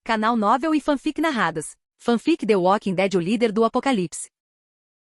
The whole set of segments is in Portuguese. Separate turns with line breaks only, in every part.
Canal Novel e Fanfic Narradas. Fanfic The Walking Dead, o líder do apocalipse.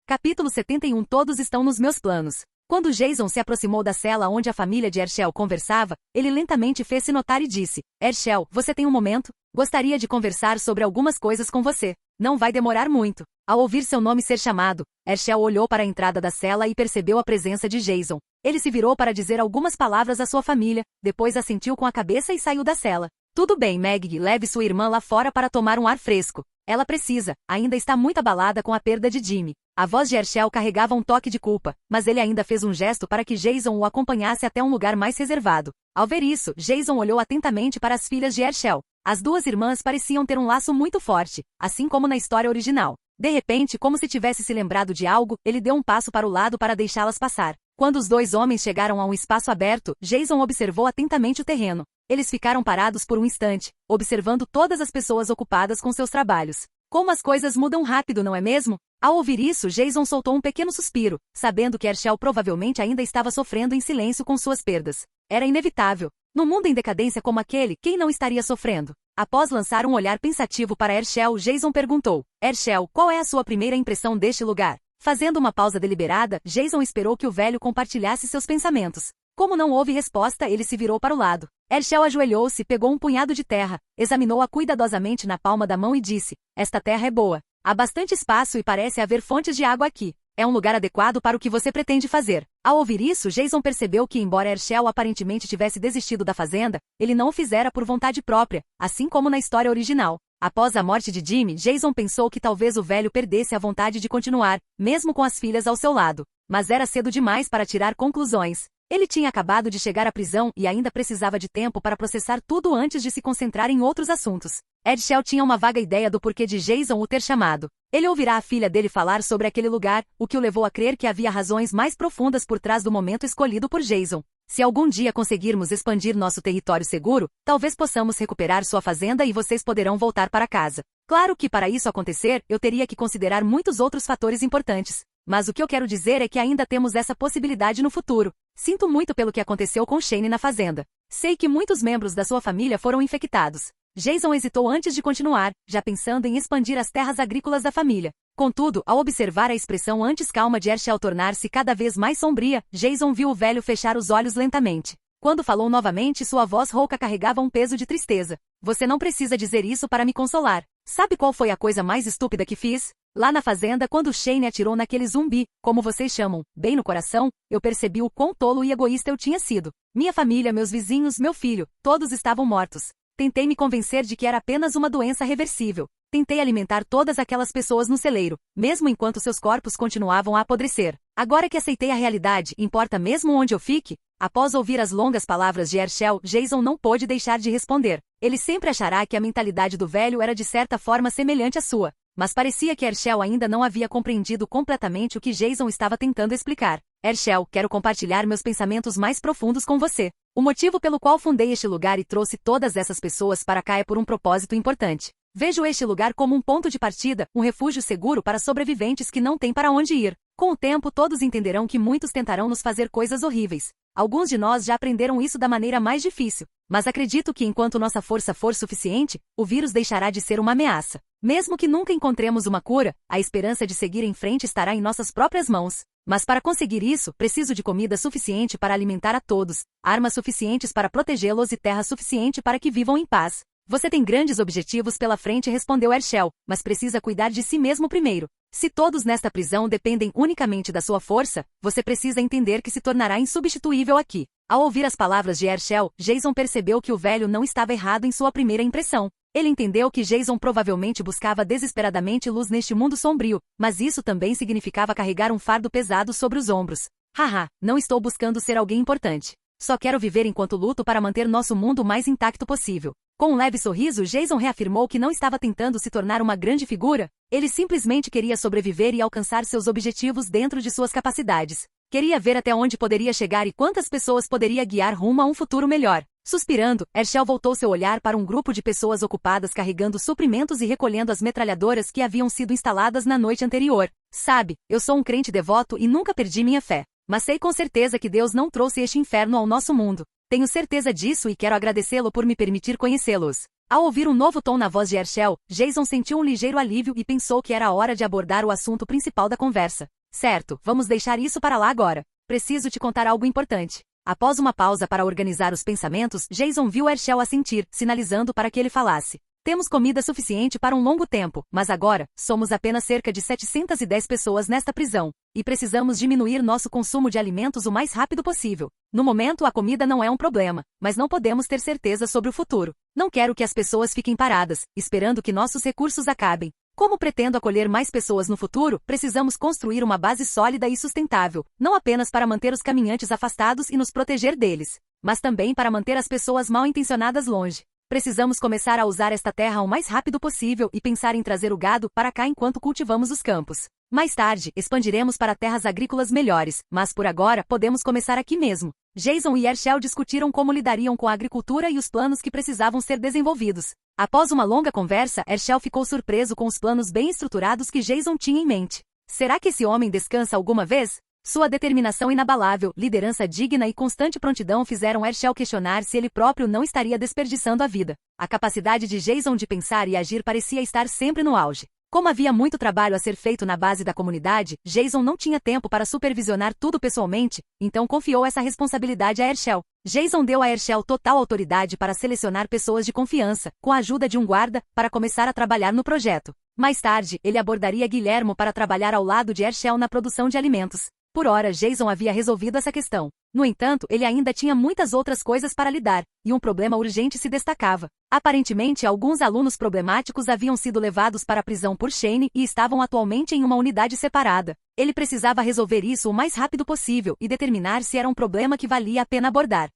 Capítulo 71. Todos estão nos meus planos. Quando Jason se aproximou da cela onde a família de Herschel conversava, ele lentamente fez-se notar e disse: Herschel, você tem um momento? Gostaria de conversar sobre algumas coisas com você. Não vai demorar muito. Ao ouvir seu nome ser chamado, Herschel olhou para a entrada da cela e percebeu a presença de Jason. Ele se virou para dizer algumas palavras à sua família, depois assentiu com a cabeça e saiu da cela. Tudo bem, Maggie, leve sua irmã lá fora para tomar um ar fresco. Ela precisa, ainda está muito abalada com a perda de Jimmy. A voz de Herschel carregava um toque de culpa, mas ele ainda fez um gesto para que Jason o acompanhasse até um lugar mais reservado. Ao ver isso, Jason olhou atentamente para as filhas de Herschel. As duas irmãs pareciam ter um laço muito forte, assim como na história original. De repente, como se tivesse se lembrado de algo, ele deu um passo para o lado para deixá-las passar. Quando os dois homens chegaram a um espaço aberto, Jason observou atentamente o terreno. Eles ficaram parados por um instante, observando todas as pessoas ocupadas com seus trabalhos. Como as coisas mudam rápido, não é mesmo? Ao ouvir isso, Jason soltou um pequeno suspiro, sabendo que Herschel provavelmente ainda estava sofrendo em silêncio com suas perdas. Era inevitável. No mundo em decadência como aquele, quem não estaria sofrendo? Após lançar um olhar pensativo para Herschel, Jason perguntou: Herschel, qual é a sua primeira impressão deste lugar? Fazendo uma pausa deliberada, Jason esperou que o velho compartilhasse seus pensamentos. Como não houve resposta, ele se virou para o lado. Herschel ajoelhou-se, pegou um punhado de terra, examinou-a cuidadosamente na palma da mão e disse: Esta terra é boa. Há bastante espaço e parece haver fontes de água aqui. É um lugar adequado para o que você pretende fazer. Ao ouvir isso, Jason percebeu que, embora Herschel aparentemente tivesse desistido da fazenda, ele não o fizera por vontade própria, assim como na história original. Após a morte de Jimmy, Jason pensou que talvez o velho perdesse a vontade de continuar, mesmo com as filhas ao seu lado. Mas era cedo demais para tirar conclusões. Ele tinha acabado de chegar à prisão e ainda precisava de tempo para processar tudo antes de se concentrar em outros assuntos. Herschel tinha uma vaga ideia do porquê de Jason o ter chamado. Ele ouvirá a filha dele falar sobre aquele lugar, o que o levou a crer que havia razões mais profundas por trás do momento escolhido por Jason. Se algum dia conseguirmos expandir nosso território seguro, talvez possamos recuperar sua fazenda e vocês poderão voltar para casa. Claro que para isso acontecer, eu teria que considerar muitos outros fatores importantes. Mas o que eu quero dizer é que ainda temos essa possibilidade no futuro. Sinto muito pelo que aconteceu com Shane na fazenda. Sei que muitos membros da sua família foram infectados. Jason hesitou antes de continuar, já pensando em expandir as terras agrícolas da família. Contudo, ao observar a expressão antes calma de Herschel tornar-se cada vez mais sombria, Jason viu o velho fechar os olhos lentamente. Quando falou novamente, sua voz rouca carregava um peso de tristeza. Você não precisa dizer isso para me consolar. Sabe qual foi a coisa mais estúpida que fiz? Lá na fazenda, quando Shane atirou naquele zumbi, como vocês chamam, bem no coração, eu percebi o quão tolo e egoísta eu tinha sido. Minha família, meus vizinhos, meu filho, todos estavam mortos. Tentei me convencer de que era apenas uma doença reversível. Tentei alimentar todas aquelas pessoas no celeiro, mesmo enquanto seus corpos continuavam a apodrecer. Agora que aceitei a realidade, importa mesmo onde eu fique? Após ouvir as longas palavras de Herschel, Jason não pôde deixar de responder. Ele sempre achará que a mentalidade do velho era de certa forma semelhante à sua. Mas parecia que Herschel ainda não havia compreendido completamente o que Jason estava tentando explicar. Herschel, quero compartilhar meus pensamentos mais profundos com você. O motivo pelo qual fundei este lugar e trouxe todas essas pessoas para cá é por um propósito importante. Vejo este lugar como um ponto de partida, um refúgio seguro para sobreviventes que não têm para onde ir. Com o tempo, todos entenderão que muitos tentarão nos fazer coisas horríveis. Alguns de nós já aprenderam isso da maneira mais difícil. Mas acredito que enquanto nossa força for suficiente, o vírus deixará de ser uma ameaça. Mesmo que nunca encontremos uma cura, a esperança de seguir em frente estará em nossas próprias mãos. Mas para conseguir isso, preciso de comida suficiente para alimentar a todos, armas suficientes para protegê-los e terra suficiente para que vivam em paz. Você tem grandes objetivos pela frente, respondeu Herschel, mas precisa cuidar de si mesmo primeiro. Se todos nesta prisão dependem unicamente da sua força, você precisa entender que se tornará insubstituível aqui. Ao ouvir as palavras de Herschel, Jason percebeu que o velho não estava errado em sua primeira impressão. Ele entendeu que Jason provavelmente buscava desesperadamente luz neste mundo sombrio, mas isso também significava carregar um fardo pesado sobre os ombros. Haha, não estou buscando ser alguém importante. Só quero viver enquanto luto para manter nosso mundo o mais intacto possível. Com um leve sorriso, Jason reafirmou que não estava tentando se tornar uma grande figura. Ele simplesmente queria sobreviver e alcançar seus objetivos dentro de suas capacidades. Queria ver até onde poderia chegar e quantas pessoas poderia guiar rumo a um futuro melhor. Suspirando, Herschel voltou seu olhar para um grupo de pessoas ocupadas carregando suprimentos e recolhendo as metralhadoras que haviam sido instaladas na noite anterior. Sabe, eu sou um crente devoto e nunca perdi minha fé. Mas sei com certeza que Deus não trouxe este inferno ao nosso mundo. Tenho certeza disso e quero agradecê-lo por me permitir conhecê-los. Ao ouvir um novo tom na voz de Herschel, Jason sentiu um ligeiro alívio e pensou que era a hora de abordar o assunto principal da conversa. Certo, vamos deixar isso para lá agora. Preciso te contar algo importante. Após uma pausa para organizar os pensamentos, Jason viu Herschel assentir, sinalizando para que ele falasse. Temos comida suficiente para um longo tempo, mas agora, somos apenas cerca de 710 pessoas nesta prisão, e precisamos diminuir nosso consumo de alimentos o mais rápido possível. No momento a comida não é um problema, mas não podemos ter certeza sobre o futuro. Não quero que as pessoas fiquem paradas, esperando que nossos recursos acabem. Como pretendo acolher mais pessoas no futuro, precisamos construir uma base sólida e sustentável, não apenas para manter os caminhantes afastados e nos proteger deles, mas também para manter as pessoas mal intencionadas longe. Precisamos começar a usar esta terra o mais rápido possível e pensar em trazer o gado para cá enquanto cultivamos os campos. Mais tarde, expandiremos para terras agrícolas melhores, mas por agora podemos começar aqui mesmo. Jason e Herschel discutiram como lidariam com a agricultura e os planos que precisavam ser desenvolvidos. Após uma longa conversa, Herschel ficou surpreso com os planos bem estruturados que Jason tinha em mente. Será que esse homem descansa alguma vez? Sua determinação inabalável, liderança digna e constante prontidão fizeram Herschel questionar se ele próprio não estaria desperdiçando a vida. A capacidade de Jason de pensar e agir parecia estar sempre no auge. Como havia muito trabalho a ser feito na base da comunidade, Jason não tinha tempo para supervisionar tudo pessoalmente, então confiou essa responsabilidade a Herschel. Jason deu a Herschel total autoridade para selecionar pessoas de confiança, com a ajuda de um guarda, para começar a trabalhar no projeto. Mais tarde, ele abordaria Guilhermo para trabalhar ao lado de Herschel na produção de alimentos. Por ora, Jason havia resolvido essa questão. No entanto, ele ainda tinha muitas outras coisas para lidar, e um problema urgente se destacava. Aparentemente, alguns alunos problemáticos haviam sido levados para a prisão por Shane e estavam atualmente em uma unidade separada. Ele precisava resolver isso o mais rápido possível e determinar se era um problema que valia a pena abordar.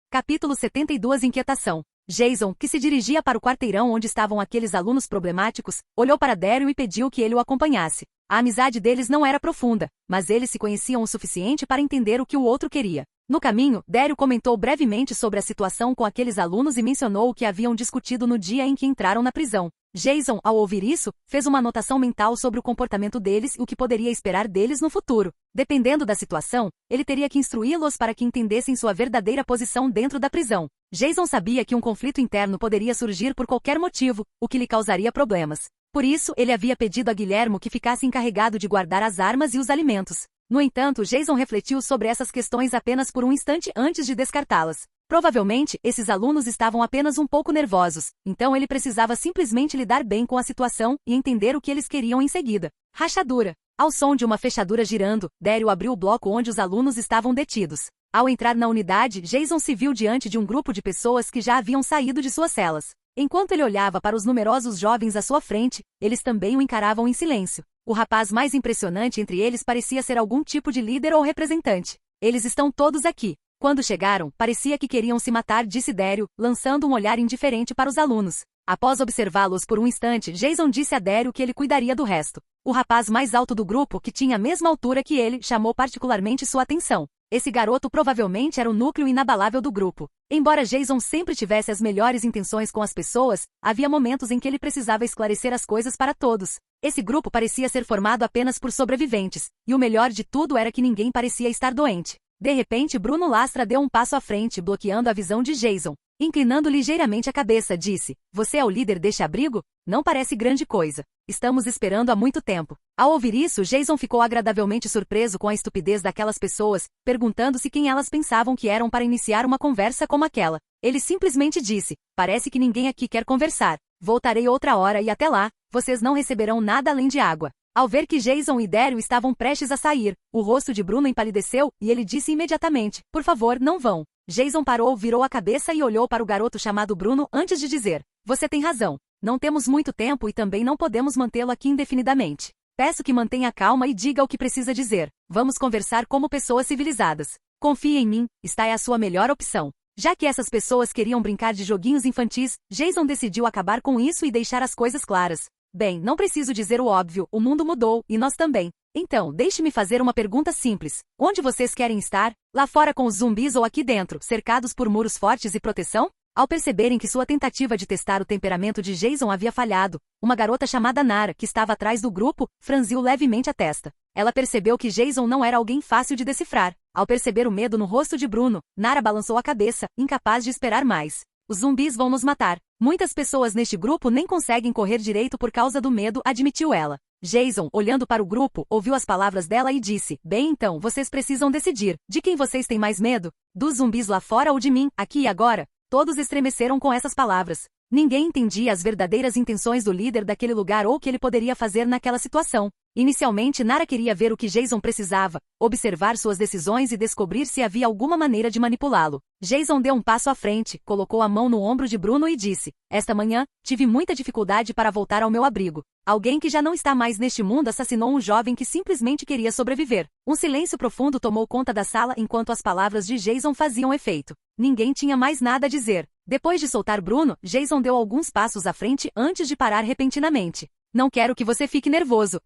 Capítulo 72 Inquietação. Jason, que se dirigia para o quarteirão onde estavam aqueles alunos problemáticos, olhou para Daryl e pediu que ele o acompanhasse. A amizade deles não era profunda, mas eles se conheciam o suficiente para entender o que o outro queria. No caminho, Daryl comentou brevemente sobre a situação com aqueles alunos e mencionou o que haviam discutido no dia em que entraram na prisão. Jason, ao ouvir isso, fez uma anotação mental sobre o comportamento deles e o que poderia esperar deles no futuro. Dependendo da situação, ele teria que instruí-los para que entendessem sua verdadeira posição dentro da prisão. Jason sabia que um conflito interno poderia surgir por qualquer motivo, o que lhe causaria problemas. Por isso, ele havia pedido a Guilhermo que ficasse encarregado de guardar as armas e os alimentos. No entanto, Jason refletiu sobre essas questões apenas por um instante antes de descartá-las. Provavelmente, esses alunos estavam apenas um pouco nervosos, então ele precisava simplesmente lidar bem com a situação e entender o que eles queriam em seguida. Rachadura. Ao som de uma fechadura girando, Daryl abriu o bloco onde os alunos estavam detidos. Ao entrar na unidade, Jason se viu diante de um grupo de pessoas que já haviam saído de suas celas. Enquanto ele olhava para os numerosos jovens à sua frente, eles também o encaravam em silêncio. O rapaz mais impressionante entre eles parecia ser algum tipo de líder ou representante. Eles estão todos aqui. Quando chegaram, parecia que queriam se matar, disse Daryl, lançando um olhar indiferente para os alunos. Após observá-los por um instante, Jason disse a Daryl que ele cuidaria do resto. O rapaz mais alto do grupo, que tinha a mesma altura que ele, chamou particularmente sua atenção. Esse garoto provavelmente era o núcleo inabalável do grupo. Embora Jason sempre tivesse as melhores intenções com as pessoas, havia momentos em que ele precisava esclarecer as coisas para todos. Esse grupo parecia ser formado apenas por sobreviventes, e o melhor de tudo era que ninguém parecia estar doente. De repente, Bruno Lastra deu um passo à frente, bloqueando a visão de Jason. Inclinando ligeiramente a cabeça, disse: "Você é o líder deste abrigo? Não parece grande coisa. Estamos esperando há muito tempo." Ao ouvir isso, Jason ficou agradavelmente surpreso com a estupidez daquelas pessoas, perguntando-se quem elas pensavam que eram para iniciar uma conversa como aquela. Ele simplesmente disse: "Parece que ninguém aqui quer conversar. Voltarei outra hora e até lá, vocês não receberão nada além de água." Ao ver que Jason e Daryl estavam prestes a sair, o rosto de Bruno empalideceu e ele disse imediatamente: "Por favor, não vão." Jason parou, virou a cabeça e olhou para o garoto chamado Bruno antes de dizer: "Você tem razão. Não temos muito tempo e também não podemos mantê-lo aqui indefinidamente. Peço que mantenha calma e diga o que precisa dizer. Vamos conversar como pessoas civilizadas. Confie em mim, esta é a sua melhor opção." Já que essas pessoas queriam brincar de joguinhos infantis, Jason decidiu acabar com isso e deixar as coisas claras. "Bem, não preciso dizer o óbvio, o mundo mudou, e nós também. Então, deixe-me fazer uma pergunta simples. Onde vocês querem estar? Lá fora com os zumbis ou aqui dentro, cercados por muros fortes e proteção?" Ao perceberem que sua tentativa de testar o temperamento de Jason havia falhado, uma garota chamada Nara, que estava atrás do grupo, franziu levemente a testa. Ela percebeu que Jason não era alguém fácil de decifrar. Ao perceber o medo no rosto de Bruno, Nara balançou a cabeça, incapaz de esperar mais. Os zumbis vão nos matar. Muitas pessoas neste grupo nem conseguem correr direito por causa do medo, admitiu ela. Jason, olhando para o grupo, ouviu as palavras dela e disse, bem então, vocês precisam decidir, de quem vocês têm mais medo? Dos zumbis lá fora ou de mim, aqui e agora? Todos estremeceram com essas palavras. Ninguém entendia as verdadeiras intenções do líder daquele lugar ou o que ele poderia fazer naquela situação. Inicialmente, Nara queria ver o que Jason precisava, observar suas decisões e descobrir se havia alguma maneira de manipulá-lo. Jason deu um passo à frente, colocou a mão no ombro de Bruno e disse, esta manhã, tive muita dificuldade para voltar ao meu abrigo. Alguém que já não está mais neste mundo assassinou um jovem que simplesmente queria sobreviver. Um silêncio profundo tomou conta da sala enquanto as palavras de Jason faziam efeito. Ninguém tinha mais nada a dizer. Depois de soltar Bruno, Jason deu alguns passos à frente antes de parar repentinamente. Não quero que você fique nervoso,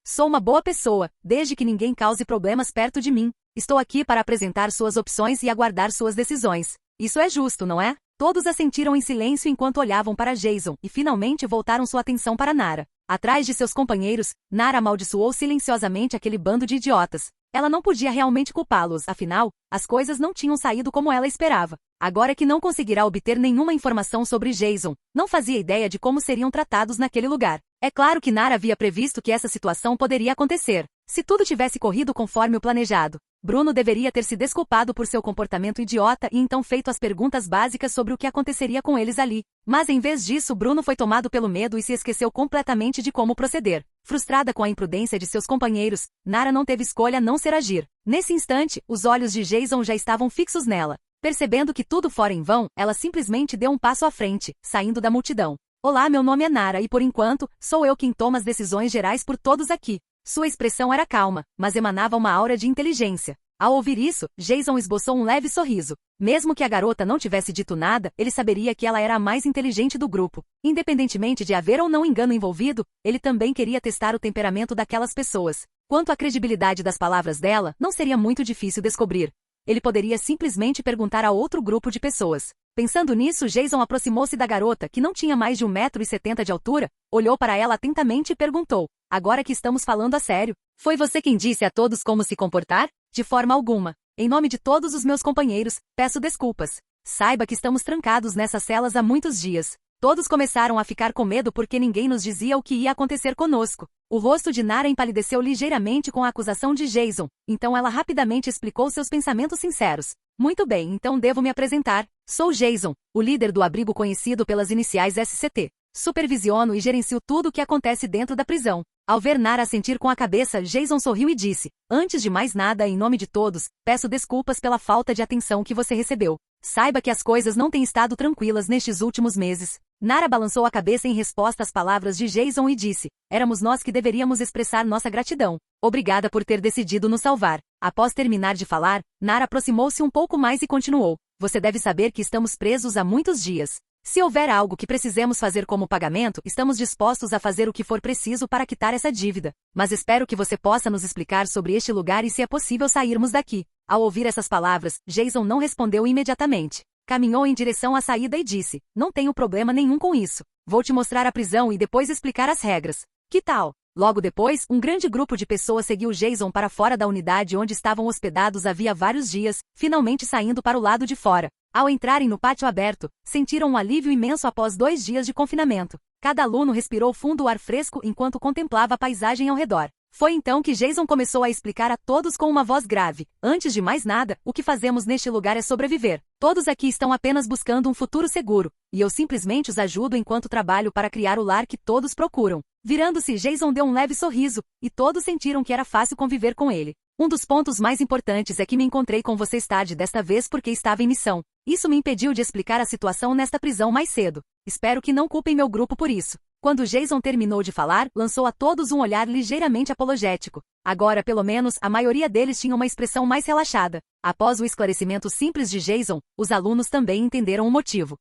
sou uma boa pessoa, desde que ninguém cause problemas perto de mim. Estou aqui para apresentar suas opções e aguardar suas decisões. Isso é justo, não é? Todos assentiram em silêncio enquanto olhavam para Jason e finalmente voltaram sua atenção para Nara. Atrás de seus companheiros, Nara amaldiçoou silenciosamente aquele bando de idiotas. Ela não podia realmente culpá-los, afinal, as coisas não tinham saído como ela esperava. Agora que não conseguirá obter nenhuma informação sobre Jason, não fazia ideia de como seriam tratados naquele lugar. É claro que Nara havia previsto que essa situação poderia acontecer. Se tudo tivesse corrido conforme o planejado, Bruno deveria ter se desculpado por seu comportamento idiota e então feito as perguntas básicas sobre o que aconteceria com eles ali. Mas em vez disso, Bruno foi tomado pelo medo e se esqueceu completamente de como proceder. Frustrada com a imprudência de seus companheiros, Nara não teve escolha a não ser agir. Nesse instante, os olhos de Jason já estavam fixos nela. Percebendo que tudo fora em vão, ela simplesmente deu um passo à frente, saindo da multidão. Olá, meu nome é Nara e por enquanto, sou eu quem toma as decisões gerais por todos aqui. Sua expressão era calma, mas emanava uma aura de inteligência. Ao ouvir isso, Jason esboçou um leve sorriso. Mesmo que a garota não tivesse dito nada, ele saberia que ela era a mais inteligente do grupo. Independentemente de haver ou não engano envolvido, ele também queria testar o temperamento daquelas pessoas. Quanto à credibilidade das palavras dela, não seria muito difícil descobrir. Ele poderia simplesmente perguntar a outro grupo de pessoas. Pensando nisso, Jason aproximou-se da garota, que não tinha mais de 1,70 m de altura, olhou para ela atentamente e perguntou, agora que estamos falando a sério, foi você quem disse a todos como se comportar? De forma alguma. Em nome de todos os meus companheiros, peço desculpas. Saiba que estamos trancados nessas celas há muitos dias. Todos começaram a ficar com medo porque ninguém nos dizia o que ia acontecer conosco. O rosto de Nara empalideceu ligeiramente com a acusação de Jason, então ela rapidamente explicou seus pensamentos sinceros. Muito bem, então devo me apresentar. Sou Jason, o líder do abrigo conhecido pelas iniciais SCT. Supervisiono e gerencio tudo o que acontece dentro da prisão. Ao ver Nara assentir com a cabeça, Jason sorriu e disse, antes de mais nada, em nome de todos, peço desculpas pela falta de atenção que você recebeu. Saiba que as coisas não têm estado tranquilas nestes últimos meses. Nara balançou a cabeça em resposta às palavras de Jason e disse, éramos nós que deveríamos expressar nossa gratidão. Obrigada por ter decidido nos salvar. Após terminar de falar, Nara aproximou-se um pouco mais e continuou. Você deve saber que estamos presos há muitos dias. Se houver algo que precisemos fazer como pagamento, estamos dispostos a fazer o que for preciso para quitar essa dívida. Mas espero que você possa nos explicar sobre este lugar e se é possível sairmos daqui. Ao ouvir essas palavras, Jason não respondeu imediatamente. Caminhou em direção à saída e disse, não tenho problema nenhum com isso. Vou te mostrar a prisão e depois explicar as regras. Que tal? Logo depois, um grande grupo de pessoas seguiu Jason para fora da unidade onde estavam hospedados havia vários dias, finalmente saindo para o lado de fora. Ao entrarem no pátio aberto, sentiram um alívio imenso após 2 dias de confinamento. Cada aluno respirou fundo o ar fresco enquanto contemplava a paisagem ao redor. Foi então que Jason começou a explicar a todos com uma voz grave. Antes de mais nada, o que fazemos neste lugar é sobreviver. Todos aqui estão apenas buscando um futuro seguro, e eu simplesmente os ajudo enquanto trabalho para criar o lar que todos procuram. Virando-se, Jason deu um leve sorriso, e todos sentiram que era fácil conviver com ele. Um dos pontos mais importantes é que me encontrei com vocês tarde desta vez porque estava em missão. Isso me impediu de explicar a situação nesta prisão mais cedo. Espero que não culpem meu grupo por isso. Quando Jason terminou de falar, lançou a todos um olhar ligeiramente apologético. Agora, pelo menos, a maioria deles tinha uma expressão mais relaxada. Após o esclarecimento simples de Jason, os alunos também entenderam o motivo.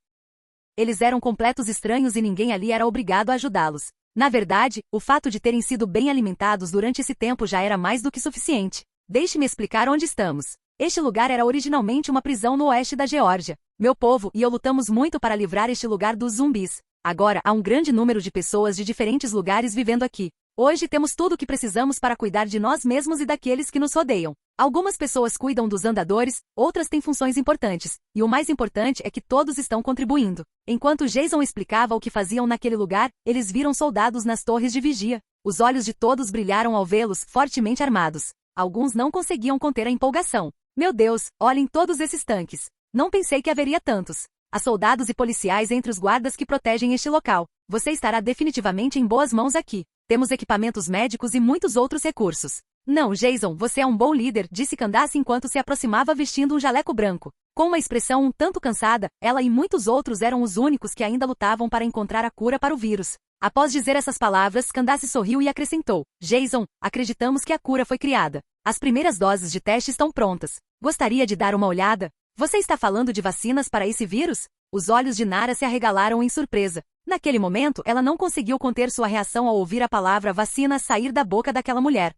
Eles eram completos estranhos e ninguém ali era obrigado a ajudá-los. Na verdade, o fato de terem sido bem alimentados durante esse tempo já era mais do que suficiente. Deixe-me explicar onde estamos. Este lugar era originalmente uma prisão no oeste da Geórgia. Meu povo e eu lutamos muito para livrar este lugar dos zumbis. Agora há um grande número de pessoas de diferentes lugares vivendo aqui. Hoje temos tudo o que precisamos para cuidar de nós mesmos e daqueles que nos rodeiam. Algumas pessoas cuidam dos andadores, outras têm funções importantes, e o mais importante é que todos estão contribuindo. Enquanto Jason explicava o que faziam naquele lugar, eles viram soldados nas torres de vigia. Os olhos de todos brilharam ao vê-los fortemente armados. Alguns não conseguiam conter a empolgação. Meu Deus, olhem todos esses tanques. Não pensei que haveria tantos. Há soldados e policiais entre os guardas que protegem este local. Você estará definitivamente em boas mãos aqui. Temos equipamentos médicos e muitos outros recursos. Não, Jason, você é um bom líder, disse Candace enquanto se aproximava vestindo um jaleco branco. Com uma expressão um tanto cansada, ela e muitos outros eram os únicos que ainda lutavam para encontrar a cura para o vírus. Após dizer essas palavras, Candace sorriu e acrescentou: Jason, acreditamos que a cura foi criada. As primeiras doses de teste estão prontas. Gostaria de dar uma olhada? Você está falando de vacinas para esse vírus? Os olhos de Nara se arregalaram em surpresa. Naquele momento, ela não conseguiu conter sua reação ao ouvir a palavra vacina sair da boca daquela mulher.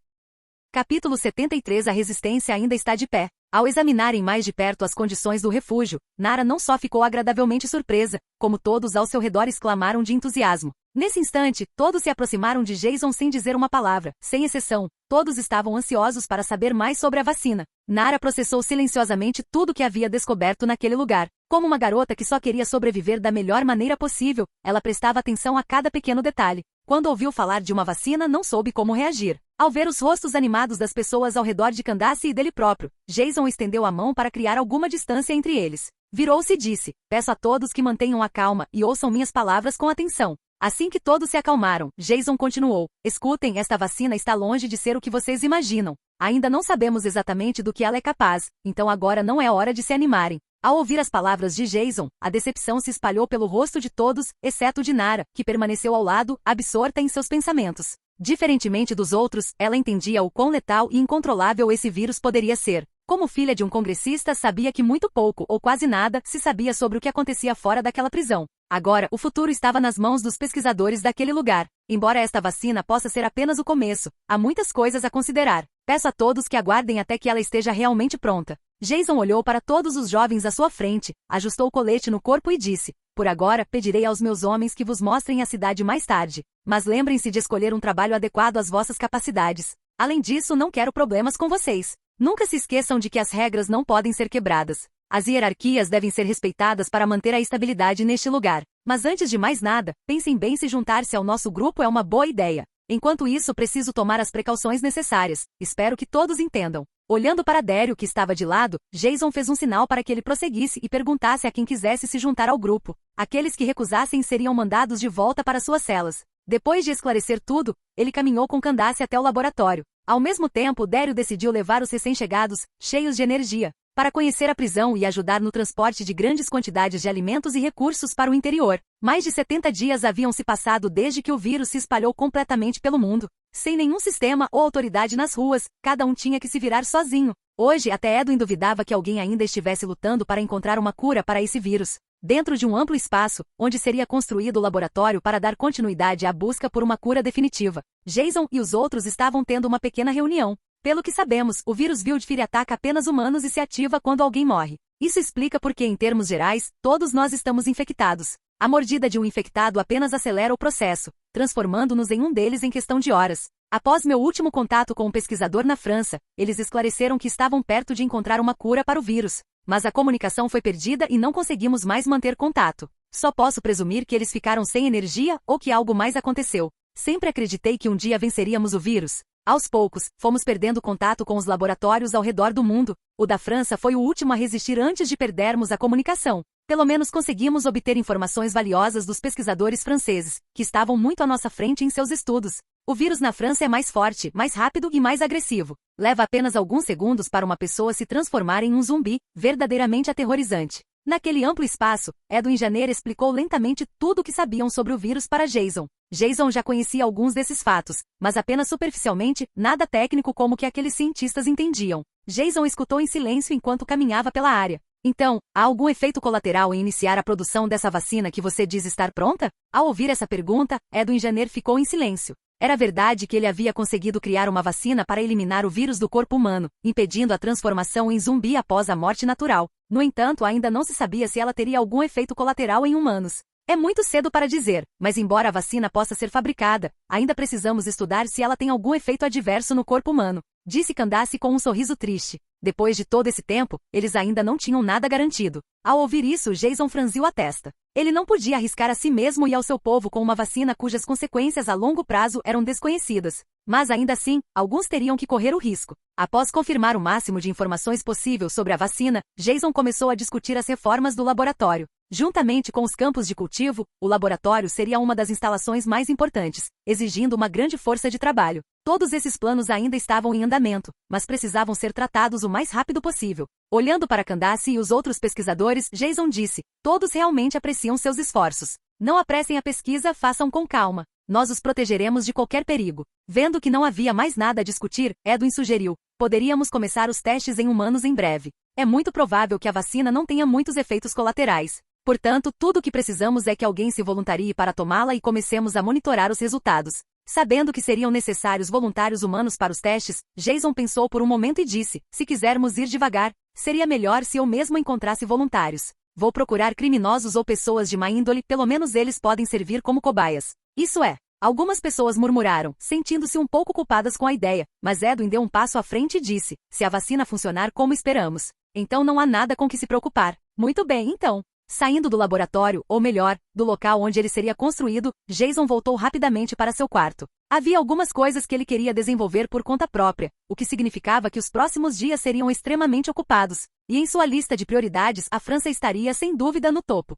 Capítulo 73 A resistência ainda está de pé. Ao examinarem mais de perto as condições do refúgio, Nara não só ficou agradavelmente surpresa, como todos ao seu redor exclamaram de entusiasmo. Nesse instante, todos se aproximaram de Jason sem dizer uma palavra, sem exceção. Todos estavam ansiosos para saber mais sobre a vacina. Nara processou silenciosamente tudo que havia descoberto naquele lugar. Como uma garota que só queria sobreviver da melhor maneira possível, ela prestava atenção a cada pequeno detalhe. Quando ouviu falar de uma vacina, não soube como reagir. Ao ver os rostos animados das pessoas ao redor de Candace e dele próprio, Jason estendeu a mão para criar alguma distância entre eles. Virou-se e disse: Peço a todos que mantenham a calma e ouçam minhas palavras com atenção. Assim que todos se acalmaram, Jason continuou: Escutem, esta vacina está longe de ser o que vocês imaginam. Ainda não sabemos exatamente do que ela é capaz, então agora não é hora de se animarem. Ao ouvir as palavras de Jason, a decepção se espalhou pelo rosto de todos, exceto de Nara, que permaneceu ao lado, absorta em seus pensamentos. Diferentemente dos outros, ela entendia o quão letal e incontrolável esse vírus poderia ser. Como filha de um congressista, sabia que muito pouco, ou quase nada, se sabia sobre o que acontecia fora daquela prisão. Agora, o futuro estava nas mãos dos pesquisadores daquele lugar. Embora esta vacina possa ser apenas o começo, há muitas coisas a considerar. Peço a todos que aguardem até que ela esteja realmente pronta. Jason olhou para todos os jovens à sua frente, ajustou o colete no corpo e disse: Por agora, pedirei aos meus homens que vos mostrem a cidade mais tarde. Mas lembrem-se de escolher um trabalho adequado às vossas capacidades. Além disso, não quero problemas com vocês. Nunca se esqueçam de que as regras não podem ser quebradas. As hierarquias devem ser respeitadas para manter a estabilidade neste lugar. Mas antes de mais nada, pensem bem se juntar-se ao nosso grupo é uma boa ideia. Enquanto isso, preciso tomar as precauções necessárias. Espero que todos entendam. Olhando para Daryl, que estava de lado, Jason fez um sinal para que ele prosseguisse e perguntasse a quem quisesse se juntar ao grupo. Aqueles que recusassem seriam mandados de volta para suas celas. Depois de esclarecer tudo, ele caminhou com Candace até o laboratório. Ao mesmo tempo, Daryl decidiu levar os recém-chegados, cheios de energia, para conhecer a prisão e ajudar no transporte de grandes quantidades de alimentos e recursos para o interior. Mais de 70 dias haviam se passado desde que o vírus se espalhou completamente pelo mundo. Sem nenhum sistema ou autoridade nas ruas, cada um tinha que se virar sozinho. Hoje, até Edwin duvidava que alguém ainda estivesse lutando para encontrar uma cura para esse vírus. Dentro de um amplo espaço, onde seria construído o laboratório para dar continuidade à busca por uma cura definitiva, Jason e os outros estavam tendo uma pequena reunião. Pelo que sabemos, o vírus Wildfire ataca apenas humanos e se ativa quando alguém morre. Isso explica porque, em termos gerais, todos nós estamos infectados. A mordida de um infectado apenas acelera o processo, transformando-nos em um deles em questão de horas. Após meu último contato com um pesquisador na França, eles esclareceram que estavam perto de encontrar uma cura para o vírus. Mas a comunicação foi perdida e não conseguimos mais manter contato. Só posso presumir que eles ficaram sem energia ou que algo mais aconteceu. Sempre acreditei que um dia venceríamos o vírus. Aos poucos, fomos perdendo contato com os laboratórios ao redor do mundo. O da França foi o último a resistir antes de perdermos a comunicação. Pelo menos conseguimos obter informações valiosas dos pesquisadores franceses, que estavam muito à nossa frente em seus estudos. O vírus na França é mais forte, mais rápido e mais agressivo. Leva apenas alguns segundos para uma pessoa se transformar em um zumbi, verdadeiramente aterrorizante. Naquele amplo espaço, Edwin Janeiro explicou lentamente tudo o que sabiam sobre o vírus para Jason. Jason já conhecia alguns desses fatos, mas apenas superficialmente, nada técnico como que aqueles cientistas entendiam. Jason escutou em silêncio enquanto caminhava pela área. Então, há algum efeito colateral em iniciar a produção dessa vacina que você diz estar pronta? Ao ouvir essa pergunta, Edwin Janeiro ficou em silêncio. Era verdade que ele havia conseguido criar uma vacina para eliminar o vírus do corpo humano, impedindo a transformação em zumbi após a morte natural. No entanto, ainda não se sabia se ela teria algum efeito colateral em humanos. É muito cedo para dizer, mas embora a vacina possa ser fabricada, ainda precisamos estudar se ela tem algum efeito adverso no corpo humano, disse Candace com um sorriso triste. Depois de todo esse tempo, eles ainda não tinham nada garantido. Ao ouvir isso, Jason franziu a testa. Ele não podia arriscar a si mesmo e ao seu povo com uma vacina cujas consequências a longo prazo eram desconhecidas. Mas ainda assim, alguns teriam que correr o risco. Após confirmar o máximo de informações possível sobre a vacina, Jason começou a discutir as reformas do laboratório. Juntamente com os campos de cultivo, o laboratório seria uma das instalações mais importantes, exigindo uma grande força de trabalho. Todos esses planos ainda estavam em andamento, mas precisavam ser tratados o mais rápido possível. Olhando para Candace e os outros pesquisadores, Jason disse: todos realmente apreciam seus esforços. Não apressem a pesquisa, façam com calma. Nós os protegeremos de qualquer perigo. Vendo que não havia mais nada a discutir, Edwin sugeriu: poderíamos começar os testes em humanos em breve. É muito provável que a vacina não tenha muitos efeitos colaterais. Portanto, tudo o que precisamos é que alguém se voluntarie para tomá-la e comecemos a monitorar os resultados. Sabendo que seriam necessários voluntários humanos para os testes, Jason pensou por um momento e disse: se quisermos ir devagar, seria melhor se eu mesmo encontrasse voluntários. Vou procurar criminosos ou pessoas de má índole, pelo menos eles podem servir como cobaias. Isso é. Algumas pessoas murmuraram, sentindo-se um pouco culpadas com a ideia, mas Edwin deu um passo à frente e disse: se a vacina funcionar como esperamos, então não há nada com que se preocupar. Muito bem, então. Saindo do laboratório, ou melhor, do local onde ele seria construído, Jason voltou rapidamente para seu quarto. Havia algumas coisas que ele queria desenvolver por conta própria, o que significava que os próximos dias seriam extremamente ocupados, e em sua lista de prioridades a França estaria sem dúvida no topo.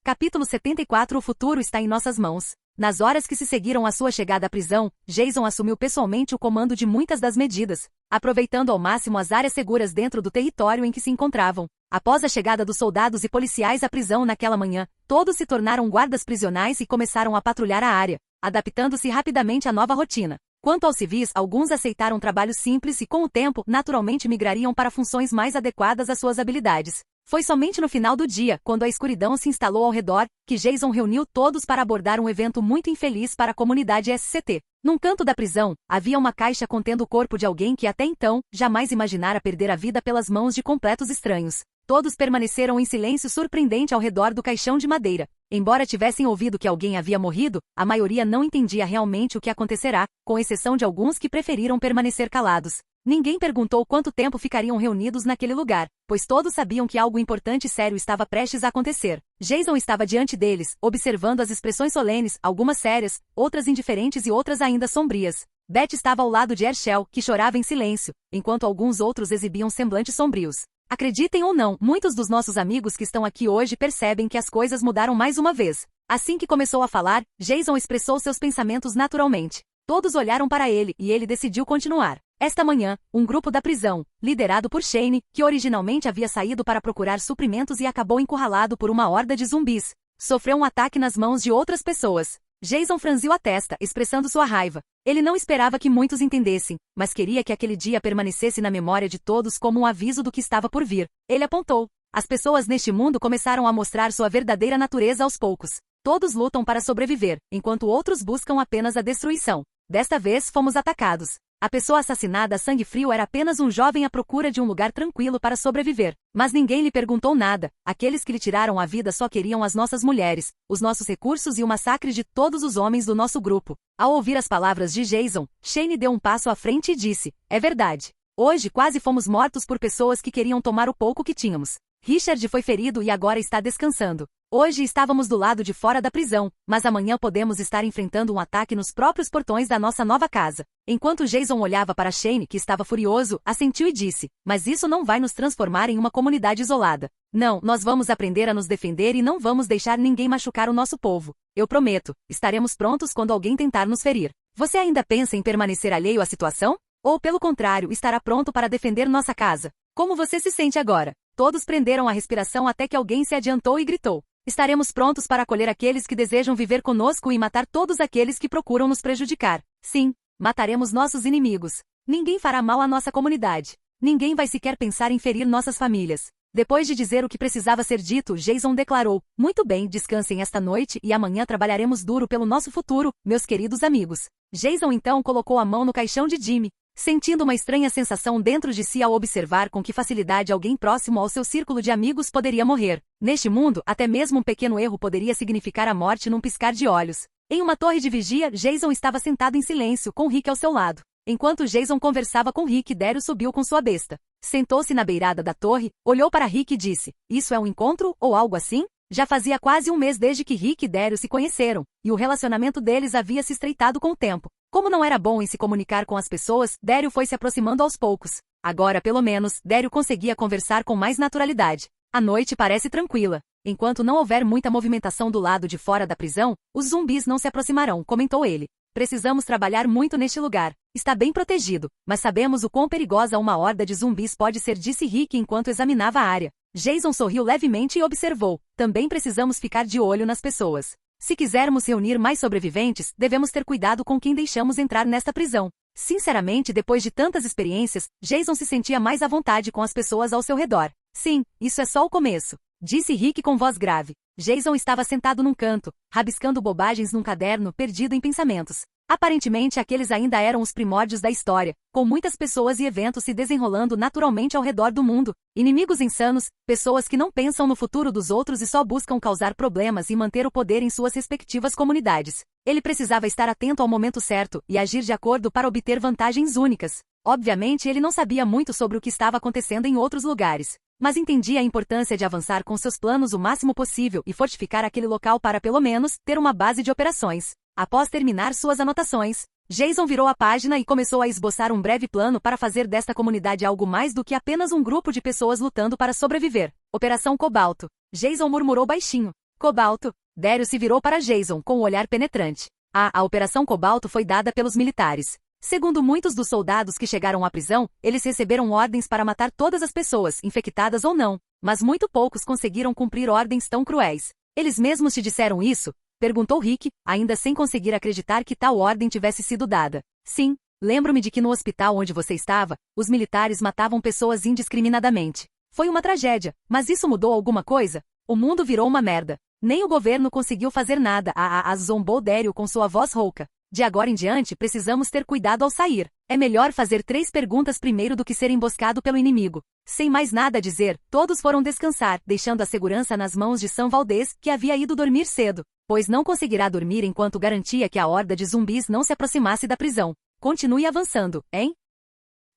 Capítulo 74. O futuro está em nossas mãos. Nas horas que se seguiram à sua chegada à prisão, Jason assumiu pessoalmente o comando de muitas das medidas, aproveitando ao máximo as áreas seguras dentro do território em que se encontravam. Após a chegada dos soldados e policiais à prisão naquela manhã, todos se tornaram guardas prisionais e começaram a patrulhar a área, adaptando-se rapidamente à nova rotina. Quanto aos civis, alguns aceitaram trabalhos simples e, com o tempo, naturalmente migrariam para funções mais adequadas às suas habilidades. Foi somente no final do dia, quando a escuridão se instalou ao redor, que Jason reuniu todos para abordar um evento muito infeliz para a comunidade SCT. Num canto da prisão, havia uma caixa contendo o corpo de alguém que até então, jamais imaginara perder a vida pelas mãos de completos estranhos. Todos permaneceram em silêncio surpreendente ao redor do caixão de madeira. Embora tivessem ouvido que alguém havia morrido, a maioria não entendia realmente o que acontecerá, com exceção de alguns que preferiram permanecer calados. Ninguém perguntou quanto tempo ficariam reunidos naquele lugar, pois todos sabiam que algo importante e sério estava prestes a acontecer. Jason estava diante deles, observando as expressões solenes, algumas sérias, outras indiferentes e outras ainda sombrias. Beth estava ao lado de Herschel, que chorava em silêncio, enquanto alguns outros exibiam semblantes sombrios. Acreditem ou não, muitos dos nossos amigos que estão aqui hoje percebem que as coisas mudaram mais uma vez. Assim que começou a falar, Jason expressou seus pensamentos naturalmente. Todos olharam para ele e ele decidiu continuar. Esta manhã, um grupo da prisão, liderado por Shane, que originalmente havia saído para procurar suprimentos e acabou encurralado por uma horda de zumbis, sofreu um ataque nas mãos de outras pessoas. Jason franziu a testa, expressando sua raiva. Ele não esperava que muitos entendessem, mas queria que aquele dia permanecesse na memória de todos como um aviso do que estava por vir. Ele apontou. As pessoas neste mundo começaram a mostrar sua verdadeira natureza aos poucos. Todos lutam para sobreviver, enquanto outros buscam apenas a destruição. Desta vez fomos atacados. A pessoa assassinada a sangue frio era apenas um jovem à procura de um lugar tranquilo para sobreviver. Mas ninguém lhe perguntou nada. Aqueles que lhe tiraram a vida só queriam as nossas mulheres, os nossos recursos e o massacre de todos os homens do nosso grupo. Ao ouvir as palavras de Jason, Shane deu um passo à frente e disse: é verdade. Hoje quase fomos mortos por pessoas que queriam tomar o pouco que tínhamos. Richard foi ferido e agora está descansando. Hoje estávamos do lado de fora da prisão, mas amanhã podemos estar enfrentando um ataque nos próprios portões da nossa nova casa. Enquanto Jason olhava para Shane, que estava furioso, assentiu e disse: mas isso não vai nos transformar em uma comunidade isolada. Não, nós vamos aprender a nos defender e não vamos deixar ninguém machucar o nosso povo. Eu prometo, estaremos prontos quando alguém tentar nos ferir. Você ainda pensa em permanecer alheio à situação? Ou, pelo contrário, estará pronto para defender nossa casa? Como você se sente agora? Todos prenderam a respiração até que alguém se adiantou e gritou: estaremos prontos para acolher aqueles que desejam viver conosco e matar todos aqueles que procuram nos prejudicar. Sim, mataremos nossos inimigos. Ninguém fará mal à nossa comunidade. Ninguém vai sequer pensar em ferir nossas famílias. Depois de dizer o que precisava ser dito, Jason declarou: muito bem, descansem esta noite e amanhã trabalharemos duro pelo nosso futuro, meus queridos amigos. Jason então colocou a mão no caixão de Jimmy. Sentindo uma estranha sensação dentro de si ao observar com que facilidade alguém próximo ao seu círculo de amigos poderia morrer. Neste mundo, até mesmo um pequeno erro poderia significar a morte num piscar de olhos. Em uma torre de vigia, Jason estava sentado em silêncio, com Rick ao seu lado. Enquanto Jason conversava com Rick, Daryl subiu com sua besta. Sentou-se na beirada da torre, olhou para Rick e disse: "Isso é um encontro, ou algo assim?" Já fazia quase um mês desde que Rick e Daryl se conheceram, e o relacionamento deles havia se estreitado com o tempo. Como não era bom em se comunicar com as pessoas, Daryl foi se aproximando aos poucos. Agora, pelo menos, Daryl conseguia conversar com mais naturalidade. A noite parece tranquila. Enquanto não houver muita movimentação do lado de fora da prisão, os zumbis não se aproximarão, comentou ele. Precisamos trabalhar muito neste lugar. Está bem protegido, mas sabemos o quão perigosa uma horda de zumbis pode ser, disse Rick enquanto examinava a área. Jason sorriu levemente e observou: também precisamos ficar de olho nas pessoas. Se quisermos reunir mais sobreviventes, devemos ter cuidado com quem deixamos entrar nesta prisão. Sinceramente, depois de tantas experiências, Jason se sentia mais à vontade com as pessoas ao seu redor. Sim, isso é só o começo, disse Rick com voz grave. Jason estava sentado num canto, rabiscando bobagens num caderno, perdido em pensamentos. Aparentemente aqueles ainda eram os primórdios da história, com muitas pessoas e eventos se desenrolando naturalmente ao redor do mundo. Inimigos insanos, pessoas que não pensam no futuro dos outros e só buscam causar problemas e manter o poder em suas respectivas comunidades. Ele precisava estar atento ao momento certo e agir de acordo para obter vantagens únicas. Obviamente ele não sabia muito sobre o que estava acontecendo em outros lugares, mas entendia a importância de avançar com seus planos o máximo possível e fortificar aquele local para pelo menos ter uma base de operações. Após terminar suas anotações, Jason virou a página e começou a esboçar um breve plano para fazer desta comunidade algo mais do que apenas um grupo de pessoas lutando para sobreviver. Operação Cobalto. Jason murmurou baixinho. Cobalto? Daryl se virou para Jason com um olhar penetrante. A Operação Cobalto foi dada pelos militares. Segundo muitos dos soldados que chegaram à prisão, eles receberam ordens para matar todas as pessoas, infectadas ou não, mas muito poucos conseguiram cumprir ordens tão cruéis. Eles mesmos te disseram isso? Perguntou Rick, ainda sem conseguir acreditar que tal ordem tivesse sido dada. Sim, lembro-me de que no hospital onde você estava, os militares matavam pessoas indiscriminadamente. Foi uma tragédia, mas isso mudou alguma coisa? O mundo virou uma merda. Nem o governo conseguiu fazer nada. Zombou Daryl com sua voz rouca. De agora em diante precisamos ter cuidado ao sair. É melhor fazer 3 perguntas primeiro do que ser emboscado pelo inimigo. Sem mais nada a dizer, todos foram descansar, deixando a segurança nas mãos de Sam Valdez, que havia ido dormir cedo, pois não conseguirá dormir enquanto garantia que a horda de zumbis não se aproximasse da prisão. Continue avançando, hein?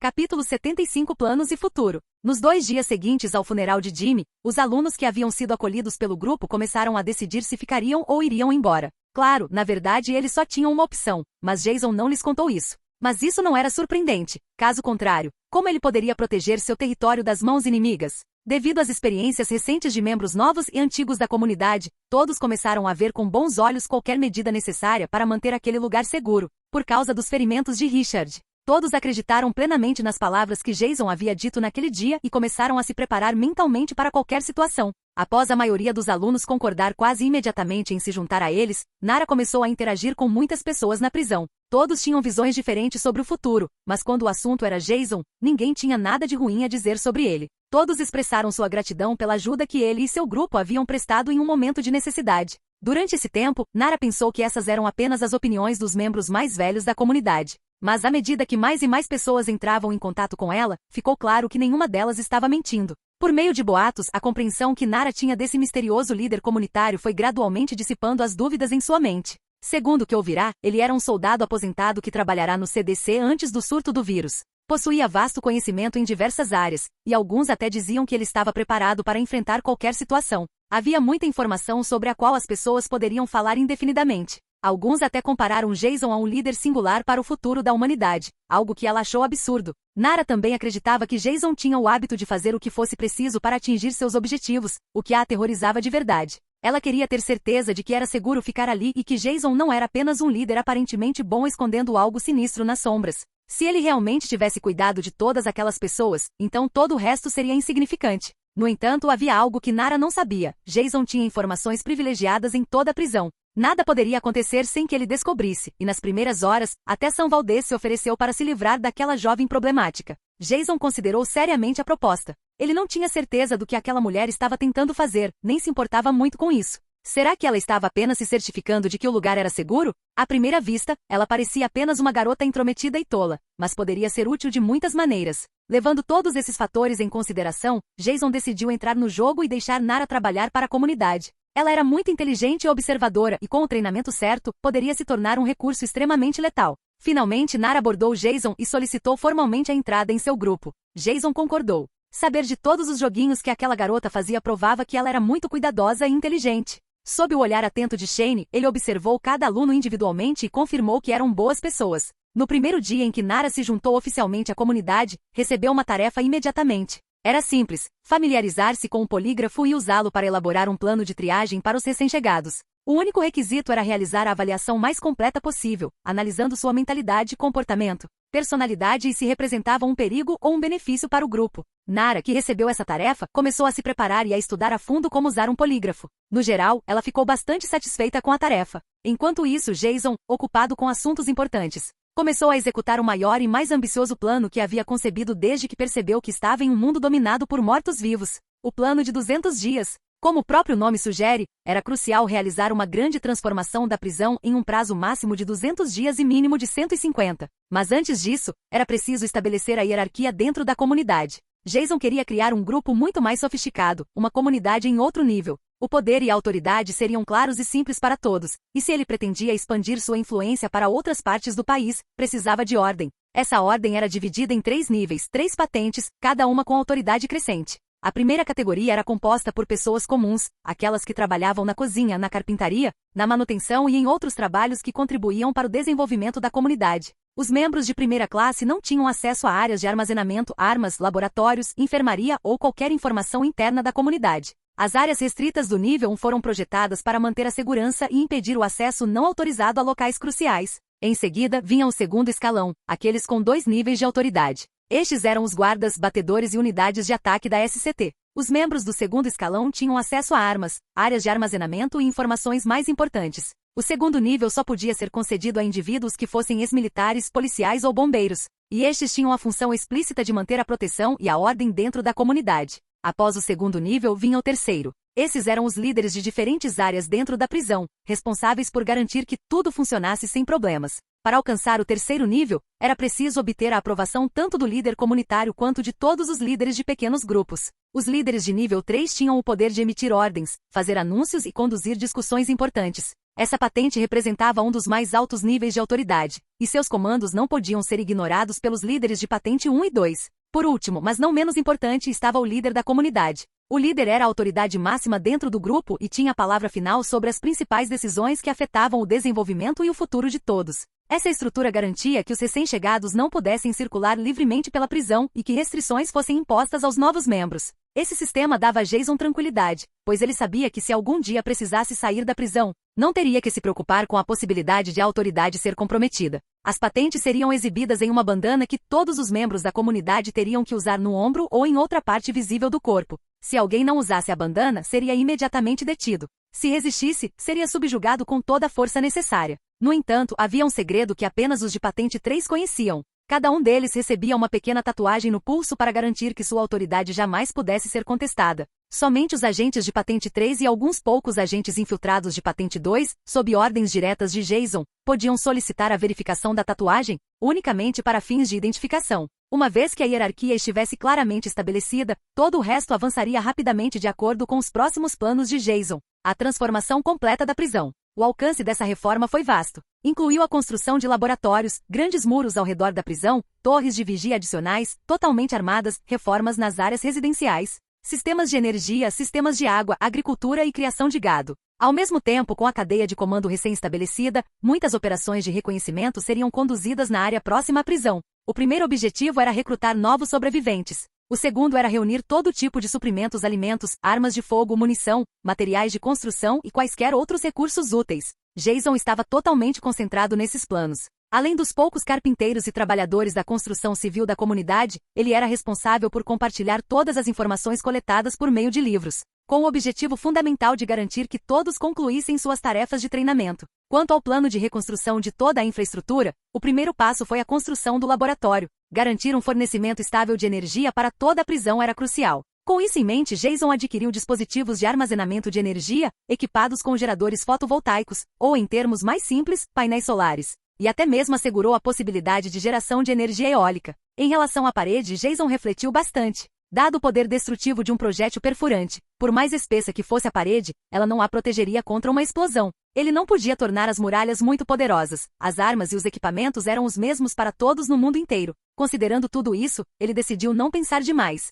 Capítulo 75 Planos e Futuro. Nos 2 dias seguintes ao funeral de Jimmy, os alunos que haviam sido acolhidos pelo grupo começaram a decidir se ficariam ou iriam embora. Claro, na verdade eles só tinham uma opção, mas Jason não lhes contou isso. Mas isso não era surpreendente. Caso contrário, como ele poderia proteger seu território das mãos inimigas? Devido às experiências recentes de membros novos e antigos da comunidade, todos começaram a ver com bons olhos qualquer medida necessária para manter aquele lugar seguro, por causa dos ferimentos de Richard. Todos acreditaram plenamente nas palavras que Jason havia dito naquele dia e começaram a se preparar mentalmente para qualquer situação. Após a maioria dos alunos concordar quase imediatamente em se juntar a eles, Nara começou a interagir com muitas pessoas na prisão. Todos tinham visões diferentes sobre o futuro, mas quando o assunto era Jason, ninguém tinha nada de ruim a dizer sobre ele. Todos expressaram sua gratidão pela ajuda que ele e seu grupo haviam prestado em um momento de necessidade. Durante esse tempo, Nara pensou que essas eram apenas as opiniões dos membros mais velhos da comunidade. Mas à medida que mais e mais pessoas entravam em contato com ela, ficou claro que nenhuma delas estava mentindo. Por meio de boatos, a compreensão que Nara tinha desse misterioso líder comunitário foi gradualmente dissipando as dúvidas em sua mente. Segundo o que ouvirá, ele era um soldado aposentado que trabalhará no CDC antes do surto do vírus. Possuía vasto conhecimento em diversas áreas, e alguns até diziam que ele estava preparado para enfrentar qualquer situação. Havia muita informação sobre a qual as pessoas poderiam falar indefinidamente. Alguns até compararam Jason a um líder singular para o futuro da humanidade, algo que ela achou absurdo. Nara também acreditava que Jason tinha o hábito de fazer o que fosse preciso para atingir seus objetivos, o que a aterrorizava de verdade. Ela queria ter certeza de que era seguro ficar ali e que Jason não era apenas um líder aparentemente bom escondendo algo sinistro nas sombras. Se ele realmente tivesse cuidado de todas aquelas pessoas, então todo o resto seria insignificante. No entanto, havia algo que Nara não sabia. Jason tinha informações privilegiadas em toda a prisão. Nada poderia acontecer sem que ele descobrisse, e nas primeiras horas, até Sam Valdez se ofereceu para se livrar daquela jovem problemática. Jason considerou seriamente a proposta. Ele não tinha certeza do que aquela mulher estava tentando fazer, nem se importava muito com isso. Será que ela estava apenas se certificando de que o lugar era seguro? À primeira vista, ela parecia apenas uma garota intrometida e tola, mas poderia ser útil de muitas maneiras. Levando todos esses fatores em consideração, Jason decidiu entrar no jogo e deixar Nara trabalhar para a comunidade. Ela era muito inteligente e observadora e, com o treinamento certo, poderia se tornar um recurso extremamente letal. Finalmente, Nara abordou Jason e solicitou formalmente a entrada em seu grupo. Jason concordou. Saber de todos os joguinhos que aquela garota fazia provava que ela era muito cuidadosa e inteligente. Sob o olhar atento de Shane, ele observou cada aluno individualmente e confirmou que eram boas pessoas. No primeiro dia em que Nara se juntou oficialmente à comunidade, recebeu uma tarefa imediatamente. Era simples, familiarizar-se com o polígrafo e usá-lo para elaborar um plano de triagem para os recém-chegados. O único requisito era realizar a avaliação mais completa possível, analisando sua mentalidade, comportamento, personalidade e se representava um perigo ou um benefício para o grupo. Nara, que recebeu essa tarefa, começou a se preparar e a estudar a fundo como usar um polígrafo. No geral, ela ficou bastante satisfeita com a tarefa. Enquanto isso, Jason, ocupado com assuntos importantes, começou a executar o maior e mais ambicioso plano que havia concebido desde que percebeu que estava em um mundo dominado por mortos-vivos. O plano de 200 dias. Como o próprio nome sugere, era crucial realizar uma grande transformação da prisão em um prazo máximo de 200 dias e mínimo de 150. Mas antes disso, era preciso estabelecer a hierarquia dentro da comunidade. Jason queria criar um grupo muito mais sofisticado, uma comunidade em outro nível. O poder e a autoridade seriam claros e simples para todos, e se ele pretendia expandir sua influência para outras partes do país, precisava de ordem. Essa ordem era dividida em 3 níveis, 3 patentes, cada uma com autoridade crescente. A primeira categoria era composta por pessoas comuns, aquelas que trabalhavam na cozinha, na carpintaria, na manutenção e em outros trabalhos que contribuíam para o desenvolvimento da comunidade. Os membros de primeira classe não tinham acesso a áreas de armazenamento, armas, laboratórios, enfermaria ou qualquer informação interna da comunidade. As áreas restritas do nível 1 foram projetadas para manter a segurança e impedir o acesso não autorizado a locais cruciais. Em seguida, vinha o segundo escalão, aqueles com 2 níveis de autoridade. Estes eram os guardas, batedores e unidades de ataque da SCT. Os membros do segundo escalão tinham acesso a armas, áreas de armazenamento e informações mais importantes. O segundo nível só podia ser concedido a indivíduos que fossem ex-militares, policiais ou bombeiros, e estes tinham a função explícita de manter a proteção e a ordem dentro da comunidade. Após o segundo nível vinha o terceiro. Esses eram os líderes de diferentes áreas dentro da prisão, responsáveis por garantir que tudo funcionasse sem problemas. Para alcançar o terceiro nível, era preciso obter a aprovação tanto do líder comunitário quanto de todos os líderes de pequenos grupos. Os líderes de nível 3 tinham o poder de emitir ordens, fazer anúncios e conduzir discussões importantes. Essa patente representava um dos mais altos níveis de autoridade, e seus comandos não podiam ser ignorados pelos líderes de patente 1 e 2. Por último, mas não menos importante, estava o líder da comunidade. O líder era a autoridade máxima dentro do grupo e tinha a palavra final sobre as principais decisões que afetavam o desenvolvimento e o futuro de todos. Essa estrutura garantia que os recém-chegados não pudessem circular livremente pela prisão e que restrições fossem impostas aos novos membros. Esse sistema dava a Jason tranquilidade, pois ele sabia que se algum dia precisasse sair da prisão, não teria que se preocupar com a possibilidade de a autoridade ser comprometida. As patentes seriam exibidas em uma bandana que todos os membros da comunidade teriam que usar no ombro ou em outra parte visível do corpo. Se alguém não usasse a bandana, seria imediatamente detido. Se resistisse, seria subjugado com toda a força necessária. No entanto, havia um segredo que apenas os de patente 3 conheciam. Cada um deles recebia uma pequena tatuagem no pulso para garantir que sua autoridade jamais pudesse ser contestada. Somente os agentes de patente 3 e alguns poucos agentes infiltrados de patente 2, sob ordens diretas de Jason, podiam solicitar a verificação da tatuagem, unicamente para fins de identificação. Uma vez que a hierarquia estivesse claramente estabelecida, todo o resto avançaria rapidamente de acordo com os próximos planos de Jason. A transformação completa da prisão. O alcance dessa reforma foi vasto. Incluiu a construção de laboratórios, grandes muros ao redor da prisão, torres de vigia adicionais, totalmente armadas, reformas nas áreas residenciais, sistemas de energia, sistemas de água, agricultura e criação de gado. Ao mesmo tempo, com a cadeia de comando recém-estabelecida, muitas operações de reconhecimento seriam conduzidas na área próxima à prisão. O primeiro objetivo era recrutar novos sobreviventes. O segundo era reunir todo tipo de suprimentos, alimentos, armas de fogo, munição, materiais de construção e quaisquer outros recursos úteis. Jason estava totalmente concentrado nesses planos. Além dos poucos carpinteiros e trabalhadores da construção civil da comunidade, ele era responsável por compartilhar todas as informações coletadas por meio de livros, com o objetivo fundamental de garantir que todos concluíssem suas tarefas de treinamento. Quanto ao plano de reconstrução de toda a infraestrutura, o primeiro passo foi a construção do laboratório. Garantir um fornecimento estável de energia para toda a prisão era crucial. Com isso em mente, Jason adquiriu dispositivos de armazenamento de energia, equipados com geradores fotovoltaicos, ou em termos mais simples, painéis solares. E até mesmo assegurou a possibilidade de geração de energia eólica. Em relação à parede, Jason refletiu bastante. Dado o poder destrutivo de um projétil perfurante, por mais espessa que fosse a parede, ela não a protegeria contra uma explosão. Ele não podia tornar as muralhas muito poderosas. As armas e os equipamentos eram os mesmos para todos no mundo inteiro. Considerando tudo isso, ele decidiu não pensar demais.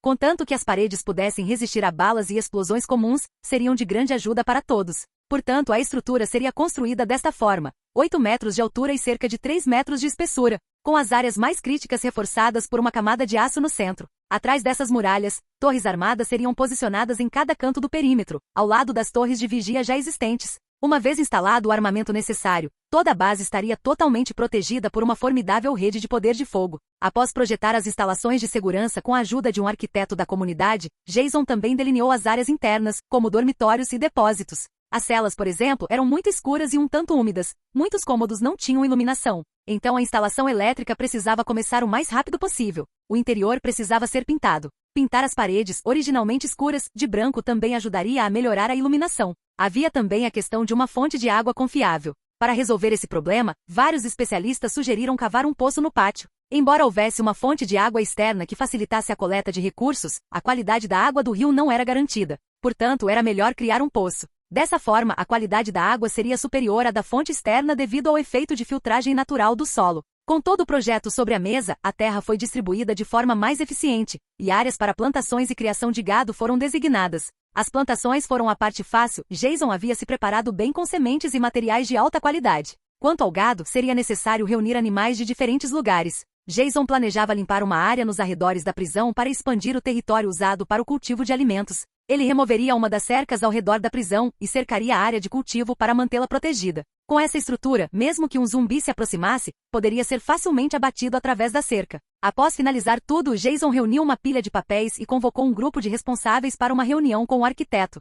Contanto que as paredes pudessem resistir a balas e explosões comuns, seriam de grande ajuda para todos. Portanto, a estrutura seria construída desta forma: 8 metros de altura e cerca de 3 metros de espessura, com as áreas mais críticas reforçadas por uma camada de aço no centro. Atrás dessas muralhas, torres armadas seriam posicionadas em cada canto do perímetro, ao lado das torres de vigia já existentes. Uma vez instalado o armamento necessário, toda a base estaria totalmente protegida por uma formidável rede de poder de fogo. Após projetar as instalações de segurança com a ajuda de um arquiteto da comunidade, Jason também delineou as áreas internas, como dormitórios e depósitos. As celas, por exemplo, eram muito escuras e um tanto úmidas. Muitos cômodos não tinham iluminação. Então a instalação elétrica precisava começar o mais rápido possível. O interior precisava ser pintado. Pintar as paredes, originalmente escuras, de branco também ajudaria a melhorar a iluminação. Havia também a questão de uma fonte de água confiável. Para resolver esse problema, vários especialistas sugeriram cavar um poço no pátio. Embora houvesse uma fonte de água externa que facilitasse a coleta de recursos, a qualidade da água do rio não era garantida. Portanto, era melhor criar um poço. Dessa forma, a qualidade da água seria superior à da fonte externa devido ao efeito de filtragem natural do solo. Com todo o projeto sobre a mesa, a terra foi distribuída de forma mais eficiente, e áreas para plantações e criação de gado foram designadas. As plantações foram a parte fácil. Jason havia se preparado bem com sementes e materiais de alta qualidade. Quanto ao gado, seria necessário reunir animais de diferentes lugares. Jason planejava limpar uma área nos arredores da prisão para expandir o território usado para o cultivo de alimentos. Ele removeria uma das cercas ao redor da prisão e cercaria a área de cultivo para mantê-la protegida. Com essa estrutura, mesmo que um zumbi se aproximasse, poderia ser facilmente abatido através da cerca. Após finalizar tudo, Jason reuniu uma pilha de papéis e convocou um grupo de responsáveis para uma reunião com o arquiteto.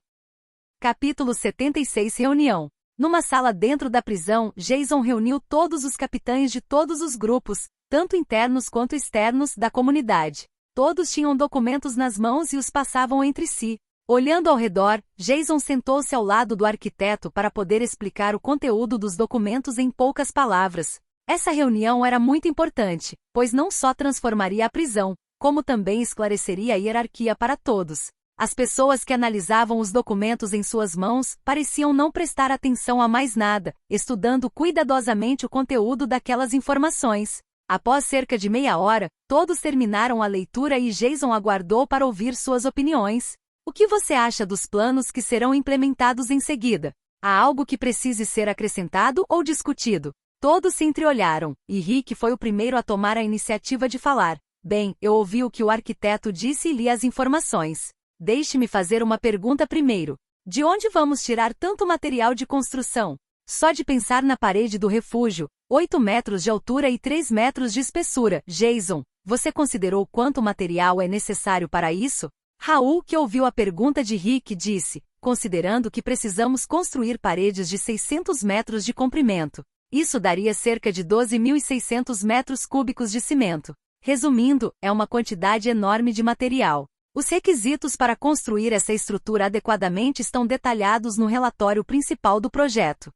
Capítulo 76 Reunião. Numa sala dentro da prisão, Jason reuniu todos os capitães de todos os grupos, tanto internos quanto externos, da comunidade. Todos tinham documentos nas mãos e os passavam entre si. Olhando ao redor, Jason sentou-se ao lado do arquiteto para poder explicar o conteúdo dos documentos em poucas palavras. Essa reunião era muito importante, pois não só transformaria a prisão, como também esclareceria a hierarquia para todos. As pessoas que analisavam os documentos em suas mãos pareciam não prestar atenção a mais nada, estudando cuidadosamente o conteúdo daquelas informações. Após cerca de meia hora, todos terminaram a leitura e Jason aguardou para ouvir suas opiniões. O que você acha dos planos que serão implementados em seguida? Há algo que precise ser acrescentado ou discutido? Todos se entreolharam, e Rick foi o primeiro a tomar a iniciativa de falar. Bem, eu ouvi o que o arquiteto disse e li as informações. Deixe-me fazer uma pergunta primeiro. De onde vamos tirar tanto material de construção? Só de pensar na parede do refúgio, 8 metros de altura e 3 metros de espessura. Jason, você considerou quanto material é necessário para isso? Raul, que ouviu a pergunta de Rick, disse, considerando que precisamos construir paredes de 600 metros de comprimento. Isso daria cerca de 12.600 metros cúbicos de cimento. Resumindo, é uma quantidade enorme de material. Os requisitos para construir essa estrutura adequadamente estão detalhados no relatório principal do projeto.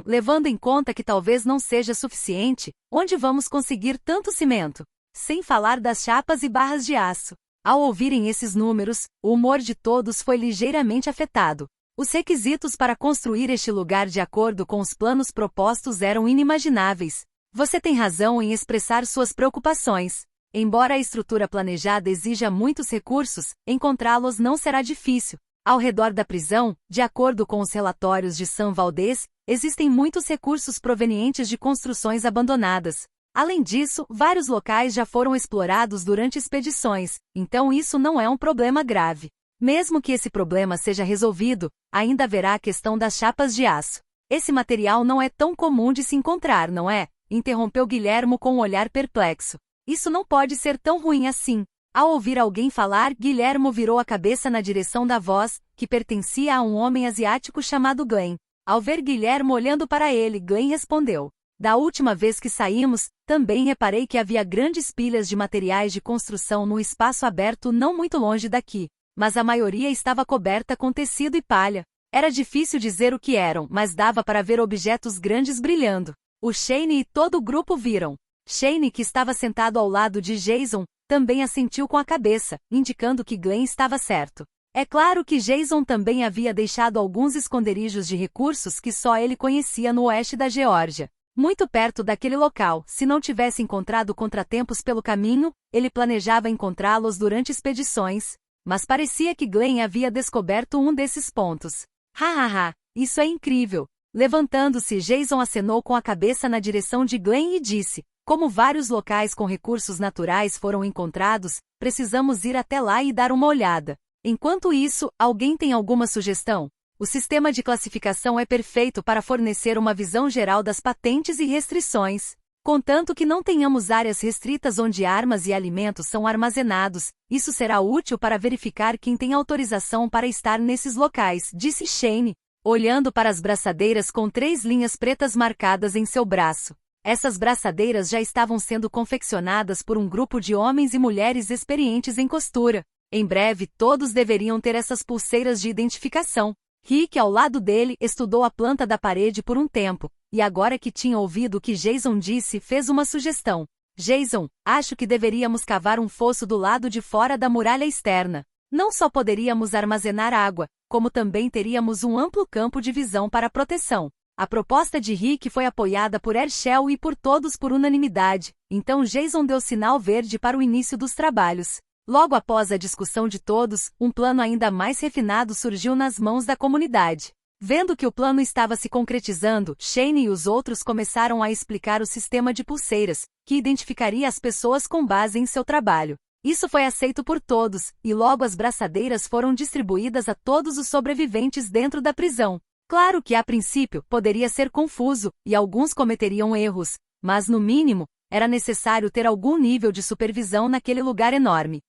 Levando em conta que talvez não seja suficiente, onde vamos conseguir tanto cimento? Sem falar das chapas e barras de aço. Ao ouvirem esses números, o humor de todos foi ligeiramente afetado. Os requisitos para construir este lugar de acordo com os planos propostos eram inimagináveis. Você tem razão em expressar suas preocupações. Embora a estrutura planejada exija muitos recursos, encontrá-los não será difícil. Ao redor da prisão, de acordo com os relatórios de Sam Valdez, existem muitos recursos provenientes de construções abandonadas. Além disso, vários locais já foram explorados durante expedições, então isso não é um problema grave. Mesmo que esse problema seja resolvido, ainda haverá a questão das chapas de aço. Esse material não é tão comum de se encontrar, não é? Interrompeu Guilhermo com um olhar perplexo. Isso não pode ser tão ruim assim. Ao ouvir alguém falar, Guilhermo virou a cabeça na direção da voz, que pertencia a um homem asiático chamado Glenn. Ao ver Guilhermo olhando para ele, Glenn respondeu. Da última vez que saímos, também reparei que havia grandes pilhas de materiais de construção no espaço aberto não muito longe daqui, mas a maioria estava coberta com tecido e palha. Era difícil dizer o que eram, mas dava para ver objetos grandes brilhando. O Shane e todo o grupo viram. Shane, que estava sentado ao lado de Jason, também assentiu com a cabeça, indicando que Glenn estava certo. É claro que Jason também havia deixado alguns esconderijos de recursos que só ele conhecia no oeste da Geórgia. Muito perto daquele local, se não tivesse encontrado contratempos pelo caminho, ele planejava encontrá-los durante expedições. Mas parecia que Glenn havia descoberto um desses pontos. Hahaha, isso é incrível. Levantando-se, Jason acenou com a cabeça na direção de Glenn e disse: como vários locais com recursos naturais foram encontrados, precisamos ir até lá e dar uma olhada. Enquanto isso, alguém tem alguma sugestão? O sistema de classificação é perfeito para fornecer uma visão geral das patentes e restrições. Contanto que não tenhamos áreas restritas onde armas e alimentos são armazenados, isso será útil para verificar quem tem autorização para estar nesses locais, disse Shane, olhando para as braçadeiras com 3 linhas pretas marcadas em seu braço. Essas braçadeiras já estavam sendo confeccionadas por um grupo de homens e mulheres experientes em costura. Em breve, todos deveriam ter essas pulseiras de identificação. Rick, ao lado dele, estudou a planta da parede por um tempo, e agora que tinha ouvido o que Jason disse, fez uma sugestão. Jason, acho que deveríamos cavar um fosso do lado de fora da muralha externa. Não só poderíamos armazenar água, como também teríamos um amplo campo de visão para proteção. A proposta de Rick foi apoiada por Herschel e por todos por unanimidade, então Jason deu sinal verde para o início dos trabalhos. Logo após a discussão de todos, um plano ainda mais refinado surgiu nas mãos da comunidade. Vendo que o plano estava se concretizando, Shane e os outros começaram a explicar o sistema de pulseiras, que identificaria as pessoas com base em seu trabalho. Isso foi aceito por todos, e logo as braçadeiras foram distribuídas a todos os sobreviventes dentro da prisão. Claro que a princípio poderia ser confuso, e alguns cometeriam erros, mas no mínimo, era necessário ter algum nível de supervisão naquele lugar enorme.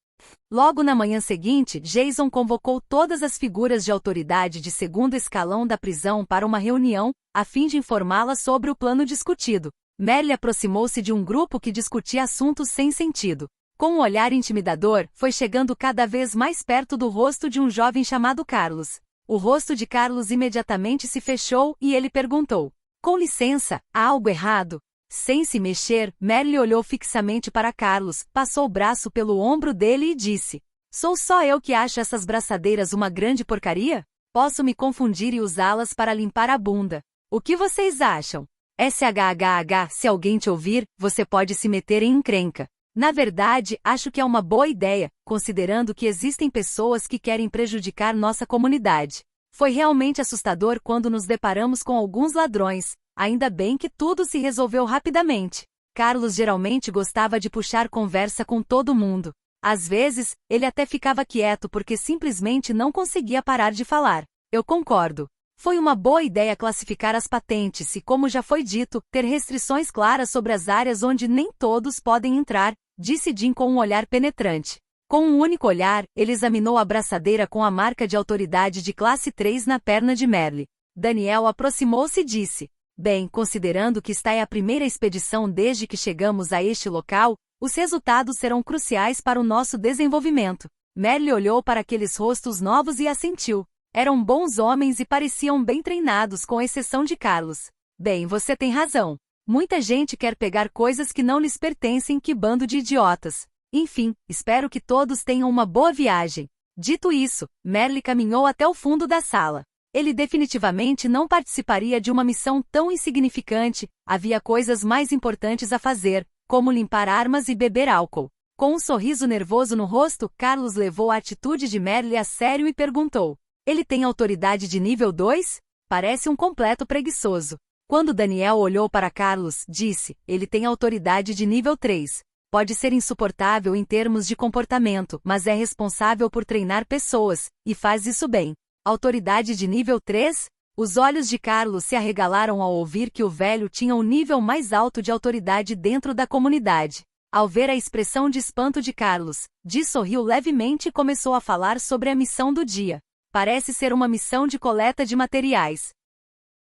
Logo na manhã seguinte, Jason convocou todas as figuras de autoridade de segundo escalão da prisão para uma reunião, a fim de informá-las sobre o plano discutido. Merle aproximou-se de um grupo que discutia assuntos sem sentido. Com um olhar intimidador, foi chegando cada vez mais perto do rosto de um jovem chamado Carlos. O rosto de Carlos imediatamente se fechou e ele perguntou: com licença, há algo errado? Sem se mexer, Merle olhou fixamente para Carlos, passou o braço pelo ombro dele e disse: sou só eu que acho essas braçadeiras uma grande porcaria? Posso me confundir e usá-las para limpar a bunda. O que vocês acham? SHHH, se alguém te ouvir, você pode se meter em encrenca. Na verdade, acho que é uma boa ideia, considerando que existem pessoas que querem prejudicar nossa comunidade. Foi realmente assustador quando nos deparamos com alguns ladrões. Ainda bem que tudo se resolveu rapidamente. Carlos geralmente gostava de puxar conversa com todo mundo. Às vezes, ele até ficava quieto porque simplesmente não conseguia parar de falar. Eu concordo. Foi uma boa ideia classificar as patentes e, como já foi dito, ter restrições claras sobre as áreas onde nem todos podem entrar, disse Jim com um olhar penetrante. Com um único olhar, ele examinou a braçadeira com a marca de autoridade de classe 3 na perna de Merle. Daniel aproximou-se e disse: bem, considerando que esta é a primeira expedição desde que chegamos a este local, os resultados serão cruciais para o nosso desenvolvimento. Merle olhou para aqueles rostos novos e assentiu. Eram bons homens e pareciam bem treinados, com exceção de Carlos. Bem, você tem razão. Muita gente quer pegar coisas que não lhes pertencem, que bando de idiotas. Enfim, espero que todos tenham uma boa viagem. Dito isso, Merle caminhou até o fundo da sala. Ele definitivamente não participaria de uma missão tão insignificante, havia coisas mais importantes a fazer, como limpar armas e beber álcool. Com um sorriso nervoso no rosto, Carlos levou a atitude de Merle a sério e perguntou: ele tem autoridade de nível 2? Parece um completo preguiçoso. Quando Daniel olhou para Carlos, disse: ele tem autoridade de nível 3. Pode ser insuportável em termos de comportamento, mas é responsável por treinar pessoas, e faz isso bem. Autoridade de nível 3? Os olhos de Carlos se arregalaram ao ouvir que o velho tinha o nível mais alto de autoridade dentro da comunidade. Ao ver a expressão de espanto de Carlos, Dee sorriu levemente e começou a falar sobre a missão do dia. Parece ser uma missão de coleta de materiais.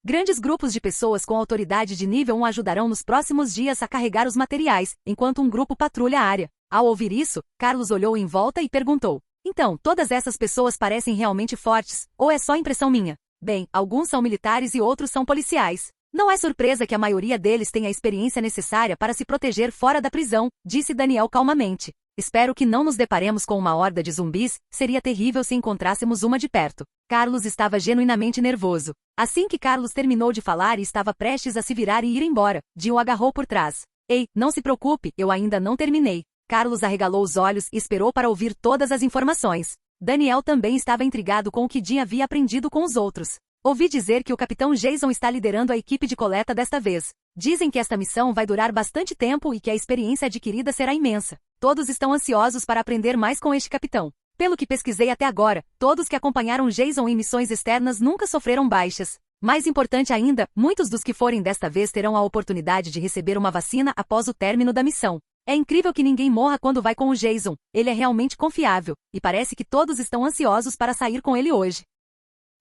Grandes grupos de pessoas com autoridade de nível 1 ajudarão nos próximos dias a carregar os materiais, enquanto um grupo patrulha a área. Ao ouvir isso, Carlos olhou em volta e perguntou: então, todas essas pessoas parecem realmente fortes, ou é só impressão minha? Bem, alguns são militares e outros são policiais. Não é surpresa que a maioria deles tenha a experiência necessária para se proteger fora da prisão, disse Daniel calmamente. Espero que não nos deparemos com uma horda de zumbis, seria terrível se encontrássemos uma de perto. Carlos estava genuinamente nervoso. Assim que Carlos terminou de falar e estava prestes a se virar e ir embora, Jill o agarrou por trás. Ei, não se preocupe, eu ainda não terminei. Carlos arregalou os olhos e esperou para ouvir todas as informações. Daniel também estava intrigado com o que Jim havia aprendido com os outros. Ouvi dizer que o capitão Jason está liderando a equipe de coleta desta vez. Dizem que esta missão vai durar bastante tempo e que a experiência adquirida será imensa. Todos estão ansiosos para aprender mais com este capitão. Pelo que pesquisei até agora, todos que acompanharam Jason em missões externas nunca sofreram baixas. Mais importante ainda, muitos dos que forem desta vez terão a oportunidade de receber uma vacina após o término da missão. É incrível que ninguém morra quando vai com o Jason. Ele é realmente confiável, e parece que todos estão ansiosos para sair com ele hoje.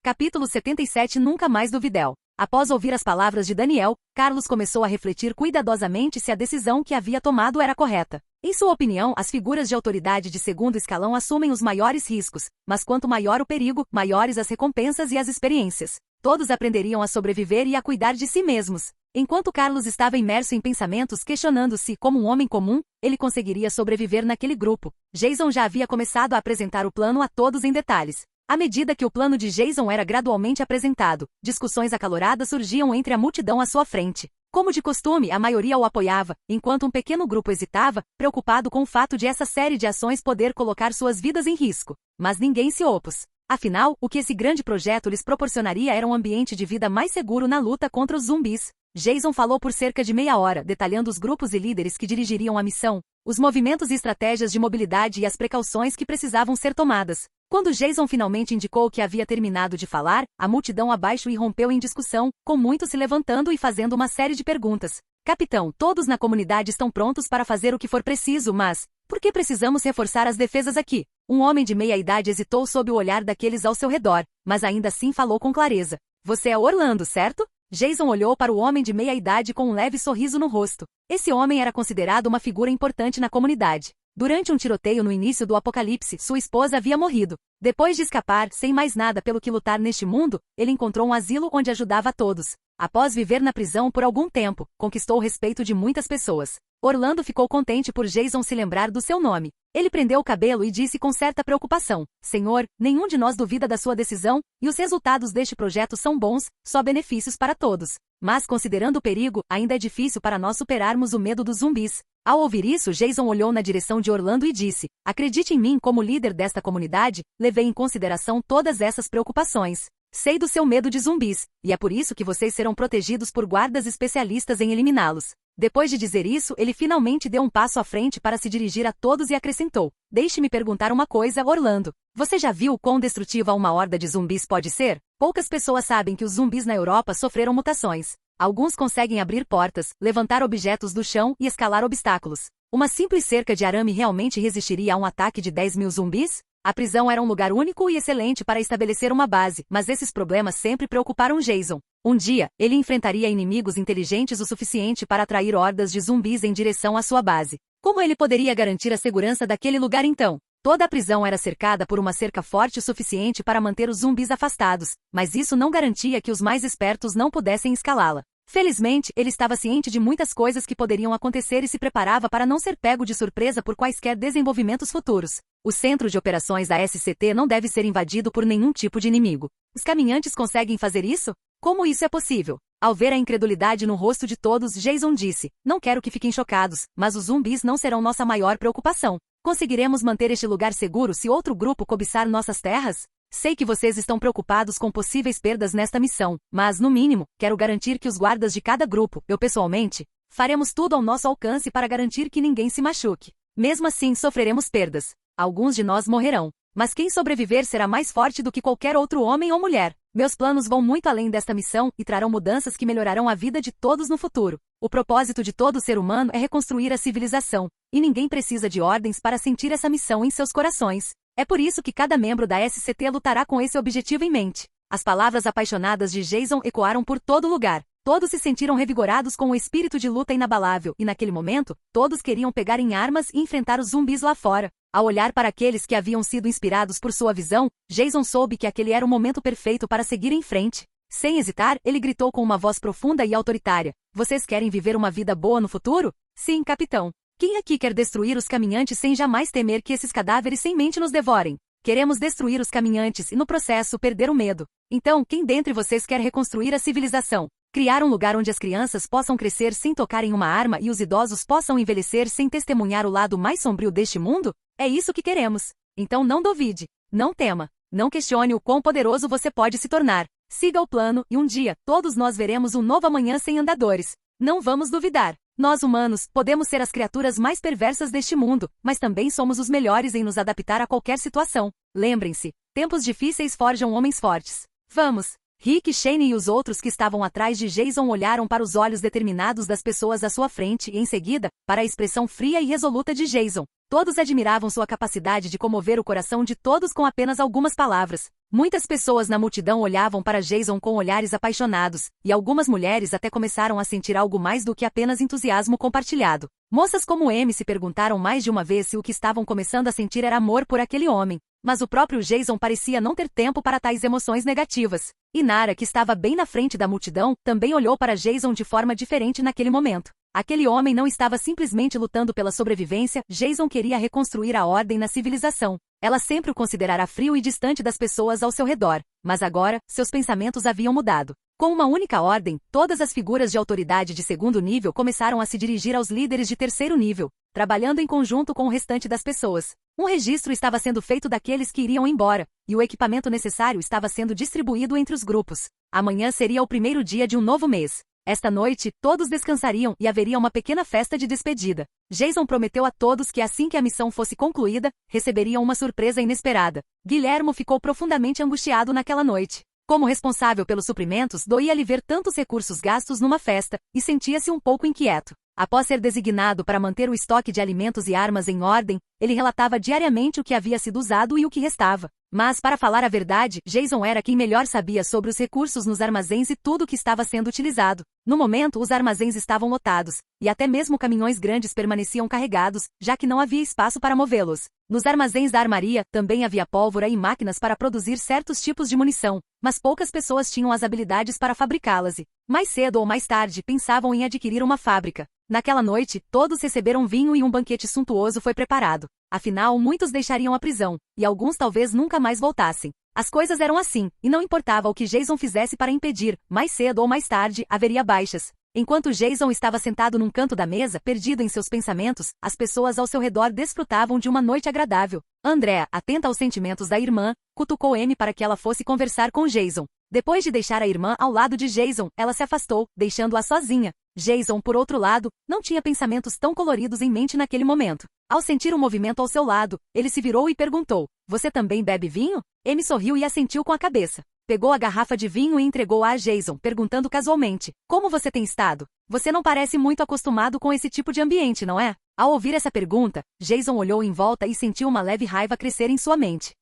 Capítulo 77 Nunca mais do Videl. Após ouvir as palavras de Daniel, Carlos começou a refletir cuidadosamente se a decisão que havia tomado era correta. Em sua opinião, as figuras de autoridade de segundo escalão assumem os maiores riscos, mas quanto maior o perigo, maiores as recompensas e as experiências. Todos aprenderiam a sobreviver e a cuidar de si mesmos. Enquanto Carlos estava imerso em pensamentos questionando-se como um homem comum, ele conseguiria sobreviver naquele grupo. Jason já havia começado a apresentar o plano a todos em detalhes. À medida que o plano de Jason era gradualmente apresentado, discussões acaloradas surgiam entre a multidão à sua frente. Como de costume, a maioria o apoiava, enquanto um pequeno grupo hesitava, preocupado com o fato de essa série de ações poder colocar suas vidas em risco. Mas ninguém se opôs. Afinal, o que esse grande projeto lhes proporcionaria era um ambiente de vida mais seguro na luta contra os zumbis. Jason falou por cerca de meia hora, detalhando os grupos e líderes que dirigiriam a missão, os movimentos e estratégias de mobilidade e as precauções que precisavam ser tomadas. Quando Jason finalmente indicou que havia terminado de falar, a multidão abaixo irrompeu em discussão, com muitos se levantando e fazendo uma série de perguntas. Capitão, todos na comunidade estão prontos para fazer o que for preciso, mas por que precisamos reforçar as defesas aqui? Um homem de meia idade hesitou sob o olhar daqueles ao seu redor, mas ainda assim falou com clareza. Você é Orlando, certo? Jason olhou para o homem de meia idade com um leve sorriso no rosto. Esse homem era considerado uma figura importante na comunidade. Durante um tiroteio no início do apocalipse, sua esposa havia morrido. Depois de escapar, sem mais nada pelo que lutar neste mundo, ele encontrou um asilo onde ajudava a todos. Após viver na prisão por algum tempo, conquistou o respeito de muitas pessoas. Orlando ficou contente por Jason se lembrar do seu nome. Ele prendeu o cabelo e disse com certa preocupação: Senhor, nenhum de nós duvida da sua decisão, e os resultados deste projeto são bons, só benefícios para todos. Mas considerando o perigo, ainda é difícil para nós superarmos o medo dos zumbis. Ao ouvir isso, Jason olhou na direção de Orlando e disse: Acredite em mim como líder desta comunidade, levei em consideração todas essas preocupações. Sei do seu medo de zumbis, e é por isso que vocês serão protegidos por guardas especialistas em eliminá-los. Depois de dizer isso, ele finalmente deu um passo à frente para se dirigir a todos e acrescentou: Deixe-me perguntar uma coisa, Orlando. Você já viu quão destrutiva uma horda de zumbis pode ser? Poucas pessoas sabem que os zumbis na Europa sofreram mutações. Alguns conseguem abrir portas, levantar objetos do chão e escalar obstáculos. Uma simples cerca de arame realmente resistiria a um ataque de 10.000 zumbis? A prisão era um lugar único e excelente para estabelecer uma base, mas esses problemas sempre preocuparam Jason. Um dia, ele enfrentaria inimigos inteligentes o suficiente para atrair hordas de zumbis em direção à sua base. Como ele poderia garantir a segurança daquele lugar então? Toda a prisão era cercada por uma cerca forte o suficiente para manter os zumbis afastados, mas isso não garantia que os mais espertos não pudessem escalá-la. Felizmente, ele estava ciente de muitas coisas que poderiam acontecer e se preparava para não ser pego de surpresa por quaisquer desenvolvimentos futuros. O centro de operações da SCT não deve ser invadido por nenhum tipo de inimigo. Os caminhantes conseguem fazer isso? Como isso é possível? Ao ver a incredulidade no rosto de todos, Jason disse: Não quero que fiquem chocados, mas os zumbis não serão nossa maior preocupação. Conseguiremos manter este lugar seguro se outro grupo cobiçar nossas terras? Sei que vocês estão preocupados com possíveis perdas nesta missão, mas, no mínimo, quero garantir que os guardas de cada grupo, eu pessoalmente, faremos tudo ao nosso alcance para garantir que ninguém se machuque. Mesmo assim, sofreremos perdas. Alguns de nós morrerão. Mas quem sobreviver será mais forte do que qualquer outro homem ou mulher. Meus planos vão muito além desta missão e trarão mudanças que melhorarão a vida de todos no futuro. O propósito de todo ser humano é reconstruir a civilização, e ninguém precisa de ordens para sentir essa missão em seus corações. É por isso que cada membro da SCT lutará com esse objetivo em mente. As palavras apaixonadas de Jason ecoaram por todo lugar. Todos se sentiram revigorados com o espírito de luta inabalável e naquele momento, todos queriam pegar em armas e enfrentar os zumbis lá fora. Ao olhar para aqueles que haviam sido inspirados por sua visão, Jason soube que aquele era o momento perfeito para seguir em frente. Sem hesitar, ele gritou com uma voz profunda e autoritária: "Vocês querem viver uma vida boa no futuro? Sim, capitão. Quem aqui quer destruir os caminhantes sem jamais temer que esses cadáveres sem mente nos devorem? Queremos destruir os caminhantes e, no processo, perder o medo. Então, quem dentre vocês quer reconstruir a civilização? Criar um lugar onde as crianças possam crescer sem tocar em uma arma e os idosos possam envelhecer sem testemunhar o lado mais sombrio deste mundo? É isso que queremos. Então não duvide, não tema, não questione o quão poderoso você pode se tornar. Siga o plano e um dia, todos nós veremos um novo amanhã sem andadores. Não vamos duvidar. Nós humanos, podemos ser as criaturas mais perversas deste mundo, mas também somos os melhores em nos adaptar a qualquer situação. Lembrem-se, tempos difíceis forjam homens fortes. Vamos! Rick, Shane e os outros que estavam atrás de Jason olharam para os olhos determinados das pessoas à sua frente e, em seguida, para a expressão fria e resoluta de Jason. Todos admiravam sua capacidade de comover o coração de todos com apenas algumas palavras. Muitas pessoas na multidão olhavam para Jason com olhares apaixonados, e algumas mulheres até começaram a sentir algo mais do que apenas entusiasmo compartilhado. Moças como Amy se perguntaram mais de uma vez se o que estavam começando a sentir era amor por aquele homem. Mas o próprio Jason parecia não ter tempo para tais emoções negativas. E Nara, que estava bem na frente da multidão, também olhou para Jason de forma diferente naquele momento. Aquele homem não estava simplesmente lutando pela sobrevivência, Jason queria reconstruir a ordem na civilização. Ela sempre o considerara frio e distante das pessoas ao seu redor, mas agora, seus pensamentos haviam mudado. Com uma única ordem, todas as figuras de autoridade de segundo nível começaram a se dirigir aos líderes de terceiro nível, trabalhando em conjunto com o restante das pessoas. Um registro estava sendo feito daqueles que iriam embora, e o equipamento necessário estava sendo distribuído entre os grupos. Amanhã seria o primeiro dia de um novo mês. Esta noite, todos descansariam e haveria uma pequena festa de despedida. Jason prometeu a todos que assim que a missão fosse concluída, receberiam uma surpresa inesperada. Guilhermo ficou profundamente angustiado naquela noite. Como responsável pelos suprimentos, doía-lhe ver tantos recursos gastos numa festa, e sentia-se um pouco inquieto. Após ser designado para manter o estoque de alimentos e armas em ordem, ele relatava diariamente o que havia sido usado e o que restava. Mas, para falar a verdade, Jason era quem melhor sabia sobre os recursos nos armazéns e tudo o que estava sendo utilizado. No momento, os armazéns estavam lotados, e até mesmo caminhões grandes permaneciam carregados, já que não havia espaço para movê-los. Nos armazéns da armaria, também havia pólvora e máquinas para produzir certos tipos de munição, mas poucas pessoas tinham as habilidades para fabricá-las e, mais cedo ou mais tarde, pensavam em adquirir uma fábrica. Naquela noite, todos receberam vinho e um banquete suntuoso foi preparado. Afinal, muitos deixariam a prisão, e alguns talvez nunca mais voltassem. As coisas eram assim, e não importava o que Jason fizesse para impedir, mais cedo ou mais tarde, haveria baixas. Enquanto Jason estava sentado num canto da mesa, perdido em seus pensamentos, as pessoas ao seu redor desfrutavam de uma noite agradável. Andrea, atenta aos sentimentos da irmã, cutucou Amy para que ela fosse conversar com Jason. Depois de deixar a irmã ao lado de Jason, ela se afastou, deixando-a sozinha. Jason, por outro lado, não tinha pensamentos tão coloridos em mente naquele momento. Ao sentir um movimento ao seu lado, ele se virou e perguntou: "Você também bebe vinho?" Amy sorriu e assentiu com a cabeça. Pegou a garrafa de vinho e entregou-a a Jason, perguntando casualmente: "Como você tem estado? Você não parece muito acostumado com esse tipo de ambiente, não é?" Ao ouvir essa pergunta, Jason olhou em volta e sentiu uma leve raiva crescer em sua mente.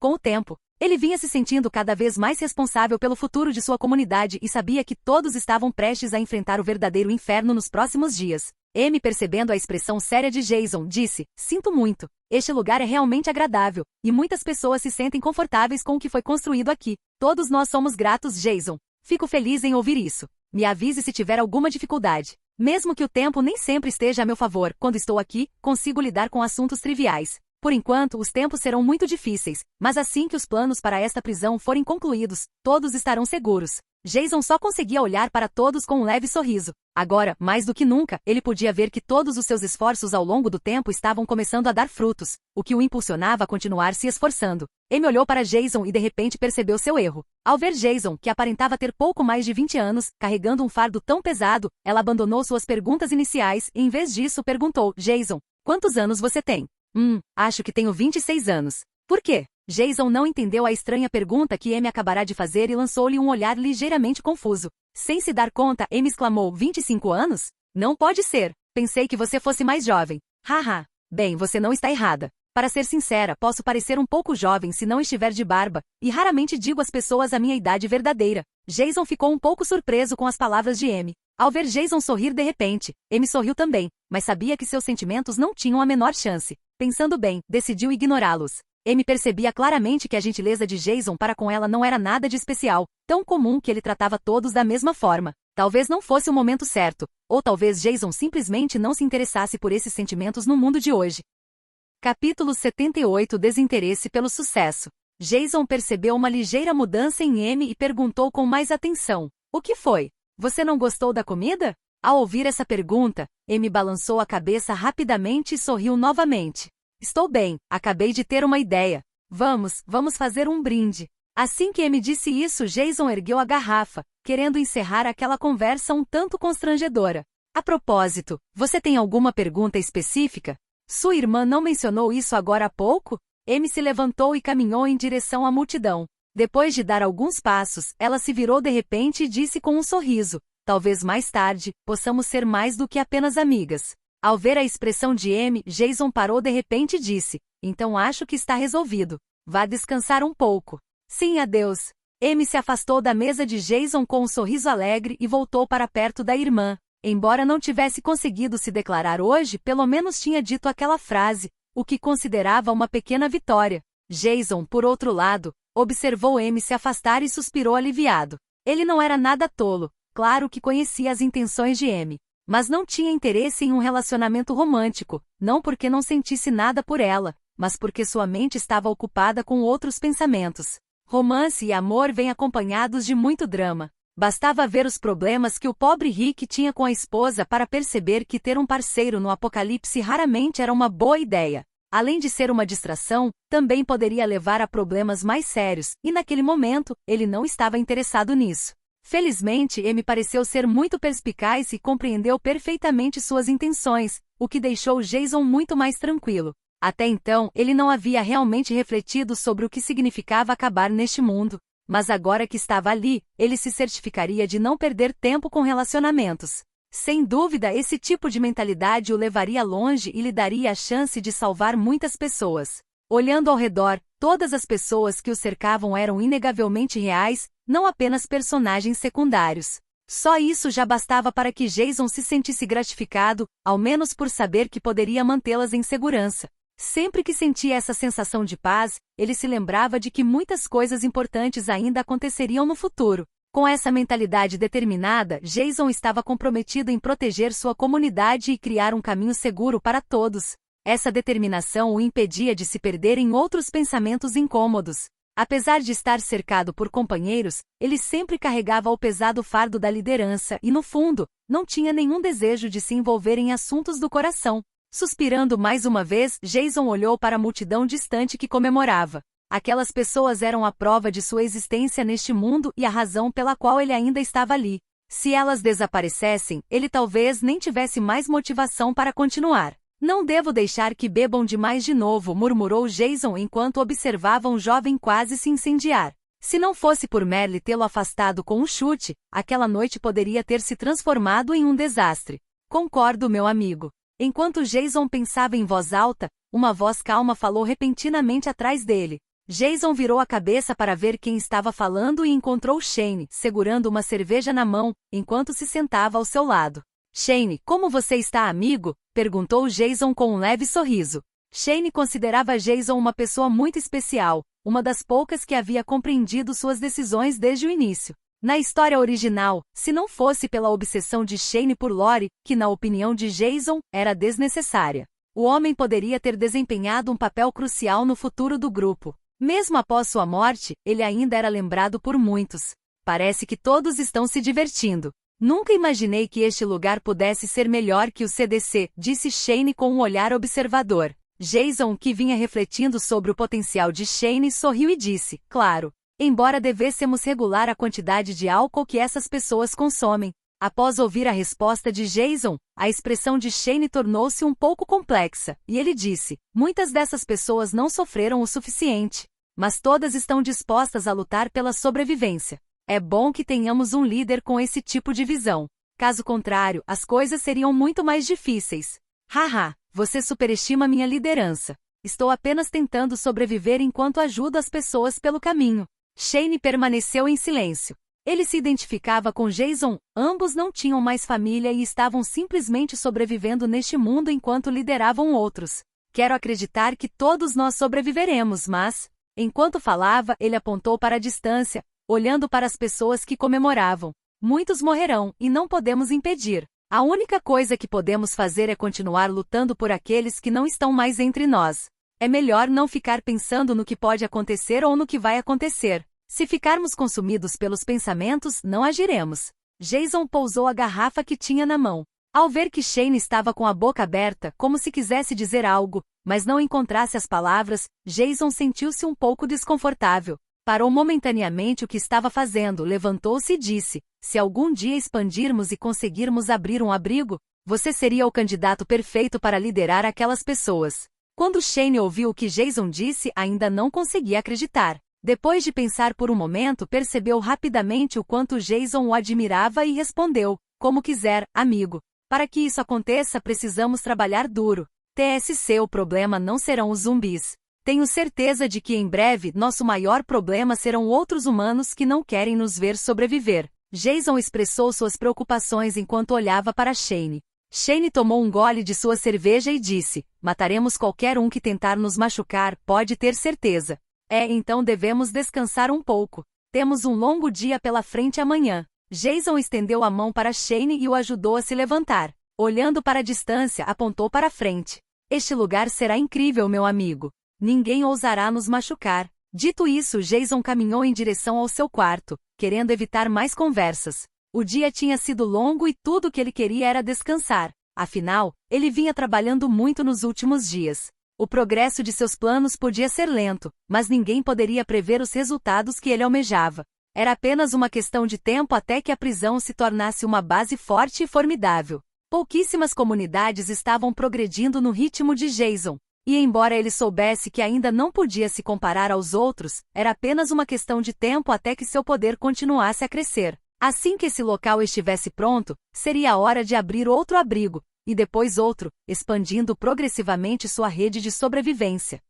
Com o tempo, ele vinha se sentindo cada vez mais responsável pelo futuro de sua comunidade e sabia que todos estavam prestes a enfrentar o verdadeiro inferno nos próximos dias. Amy, percebendo a expressão séria de Jason, disse: "Sinto muito. Este lugar é realmente agradável, e muitas pessoas se sentem confortáveis com o que foi construído aqui. Todos nós somos gratos, Jason. Fico feliz em ouvir isso. Me avise se tiver alguma dificuldade. Mesmo que o tempo nem sempre esteja a meu favor, quando estou aqui, consigo lidar com assuntos triviais. Por enquanto, os tempos serão muito difíceis, mas assim que os planos para esta prisão forem concluídos, todos estarão seguros." Jason só conseguia olhar para todos com um leve sorriso. Agora, mais do que nunca, ele podia ver que todos os seus esforços ao longo do tempo estavam começando a dar frutos, o que o impulsionava a continuar se esforçando. Amy olhou para Jason e de repente percebeu seu erro. Ao ver Jason, que aparentava ter pouco mais de 20 anos, carregando um fardo tão pesado, ela abandonou suas perguntas iniciais e, em vez disso, perguntou: "Jason, quantos anos você tem?" Acho que tenho 26 anos. Por quê?" Jason não entendeu a estranha pergunta que Amy acabará de fazer e lançou-lhe um olhar ligeiramente confuso. Sem se dar conta, Amy exclamou: 25 anos? Não pode ser. Pensei que você fosse mais jovem. Haha. Bem, você não está errada. Para ser sincera, posso parecer um pouco jovem se não estiver de barba, e raramente digo às pessoas a minha idade verdadeira. Jason ficou um pouco surpreso com as palavras de Amy. Ao ver Jason sorrir de repente, Amy sorriu também, mas sabia que seus sentimentos não tinham a menor chance. Pensando bem, decidiu ignorá-los. Amy percebia claramente que a gentileza de Jason para com ela não era nada de especial, tão comum que ele tratava todos da mesma forma. Talvez não fosse o momento certo, ou talvez Jason simplesmente não se interessasse por esses sentimentos no mundo de hoje. Capítulo 78 Desinteresse pelo sucesso. Jason percebeu uma ligeira mudança em Amy e perguntou com mais atenção. O que foi? Você não gostou da comida? Ao ouvir essa pergunta, Amy balançou a cabeça rapidamente e sorriu novamente. Estou bem, acabei de ter uma ideia. Vamos fazer um brinde. Assim que Amy disse isso, Jason ergueu a garrafa, querendo encerrar aquela conversa um tanto constrangedora. A propósito, você tem alguma pergunta específica? Sua irmã não mencionou isso agora há pouco? Amy se levantou e caminhou em direção à multidão. Depois de dar alguns passos, ela se virou de repente e disse com um sorriso, talvez mais tarde, possamos ser mais do que apenas amigas. Ao ver a expressão de Amy, Jason parou de repente e disse, então acho que está resolvido. Vá descansar um pouco. Sim, adeus. Amy se afastou da mesa de Jason com um sorriso alegre e voltou para perto da irmã. Embora não tivesse conseguido se declarar hoje, pelo menos tinha dito aquela frase, o que considerava uma pequena vitória. Jason, por outro lado, observou Amy se afastar e suspirou aliviado. Ele não era nada tolo, claro que conhecia as intenções de Amy, mas não tinha interesse em um relacionamento romântico, não porque não sentisse nada por ela, mas porque sua mente estava ocupada com outros pensamentos. Romance e amor vêm acompanhados de muito drama. Bastava ver os problemas que o pobre Rick tinha com a esposa para perceber que ter um parceiro no apocalipse raramente era uma boa ideia. Além de ser uma distração, também poderia levar a problemas mais sérios, e naquele momento, ele não estava interessado nisso. Felizmente, Amy pareceu ser muito perspicaz e compreendeu perfeitamente suas intenções, o que deixou Jason muito mais tranquilo. Até então, ele não havia realmente refletido sobre o que significava acabar neste mundo. Mas agora que estava ali, ele se certificaria de não perder tempo com relacionamentos. Sem dúvida, esse tipo de mentalidade o levaria longe e lhe daria a chance de salvar muitas pessoas. Olhando ao redor, todas as pessoas que o cercavam eram inegavelmente reais, não apenas personagens secundários. Só isso já bastava para que Jason se sentisse gratificado, ao menos por saber que poderia mantê-las em segurança. Sempre que sentia essa sensação de paz, ele se lembrava de que muitas coisas importantes ainda aconteceriam no futuro. Com essa mentalidade determinada, Jason estava comprometido em proteger sua comunidade e criar um caminho seguro para todos. Essa determinação o impedia de se perder em outros pensamentos incômodos. Apesar de estar cercado por companheiros, ele sempre carregava o pesado fardo da liderança e, no fundo, não tinha nenhum desejo de se envolver em assuntos do coração. Suspirando mais uma vez, Jason olhou para a multidão distante que comemorava. Aquelas pessoas eram a prova de sua existência neste mundo e a razão pela qual ele ainda estava ali. Se elas desaparecessem, ele talvez nem tivesse mais motivação para continuar. Não devo deixar que bebam demais de novo, murmurou Jason enquanto observava um jovem quase se incendiar. Se não fosse por Merle tê-lo afastado com um chute, aquela noite poderia ter se transformado em um desastre. Concordo, meu amigo. Enquanto Jason pensava em voz alta, uma voz calma falou repentinamente atrás dele. Jason virou a cabeça para ver quem estava falando e encontrou Shane, segurando uma cerveja na mão, enquanto se sentava ao seu lado. Shane, como você está, amigo? Perguntou Jason com um leve sorriso. Shane considerava Jason uma pessoa muito especial, uma das poucas que havia compreendido suas decisões desde o início. Na história original, se não fosse pela obsessão de Shane por Lori, que na opinião de Jason, era desnecessária, o homem poderia ter desempenhado um papel crucial no futuro do grupo. Mesmo após sua morte, ele ainda era lembrado por muitos. Parece que todos estão se divertindo. Nunca imaginei que este lugar pudesse ser melhor que o CDC, disse Shane com um olhar observador. Jason, que vinha refletindo sobre o potencial de Shane, sorriu e disse, claro. Embora devêssemos regular a quantidade de álcool que essas pessoas consomem. Após ouvir a resposta de Jason, a expressão de Shane tornou-se um pouco complexa, e ele disse, muitas dessas pessoas não sofreram o suficiente, mas todas estão dispostas a lutar pela sobrevivência. É bom que tenhamos um líder com esse tipo de visão. Caso contrário, as coisas seriam muito mais difíceis. Haha, você superestima minha liderança. Estou apenas tentando sobreviver enquanto ajudo as pessoas pelo caminho. Shane permaneceu em silêncio. Ele se identificava com Jason, ambos não tinham mais família e estavam simplesmente sobrevivendo neste mundo enquanto lideravam outros. Quero acreditar que todos nós sobreviveremos, mas... Enquanto falava, ele apontou para a distância, olhando para as pessoas que comemoravam. Muitos morrerão, e não podemos impedir. A única coisa que podemos fazer é continuar lutando por aqueles que não estão mais entre nós. É melhor não ficar pensando no que pode acontecer ou no que vai acontecer. Se ficarmos consumidos pelos pensamentos, não agiremos. Jason pousou a garrafa que tinha na mão. Ao ver que Shane estava com a boca aberta, como se quisesse dizer algo, mas não encontrasse as palavras, Jason sentiu-se um pouco desconfortável. Parou momentaneamente o que estava fazendo, levantou-se e disse: se algum dia expandirmos e conseguirmos abrir um abrigo, você seria o candidato perfeito para liderar aquelas pessoas. Quando Shane ouviu o que Jason disse, ainda não conseguia acreditar. Depois de pensar por um momento, percebeu rapidamente o quanto Jason o admirava e respondeu: como quiser, amigo. Para que isso aconteça, precisamos trabalhar duro. TSC, o problema não serão os zumbis. Tenho certeza de que em breve nosso maior problema serão outros humanos que não querem nos ver sobreviver. Jason expressou suas preocupações enquanto olhava para Shane. Shane tomou um gole de sua cerveja e disse: mataremos qualquer um que tentar nos machucar, pode ter certeza. Então devemos descansar um pouco. Temos um longo dia pela frente amanhã. Jason estendeu a mão para Shane e o ajudou a se levantar. Olhando para a distância, apontou para frente. Este lugar será incrível, meu amigo. Ninguém ousará nos machucar. Dito isso, Jason caminhou em direção ao seu quarto, querendo evitar mais conversas. O dia tinha sido longo e tudo o que ele queria era descansar. Afinal, ele vinha trabalhando muito nos últimos dias. O progresso de seus planos podia ser lento, mas ninguém poderia prever os resultados que ele almejava. Era apenas uma questão de tempo até que a prisão se tornasse uma base forte e formidável. Pouquíssimas comunidades estavam progredindo no ritmo de Jason. E embora ele soubesse que ainda não podia se comparar aos outros, era apenas uma questão de tempo até que seu poder continuasse a crescer. Assim que esse local estivesse pronto, seria a hora de abrir outro abrigo, e depois outro, expandindo progressivamente sua rede de sobrevivência.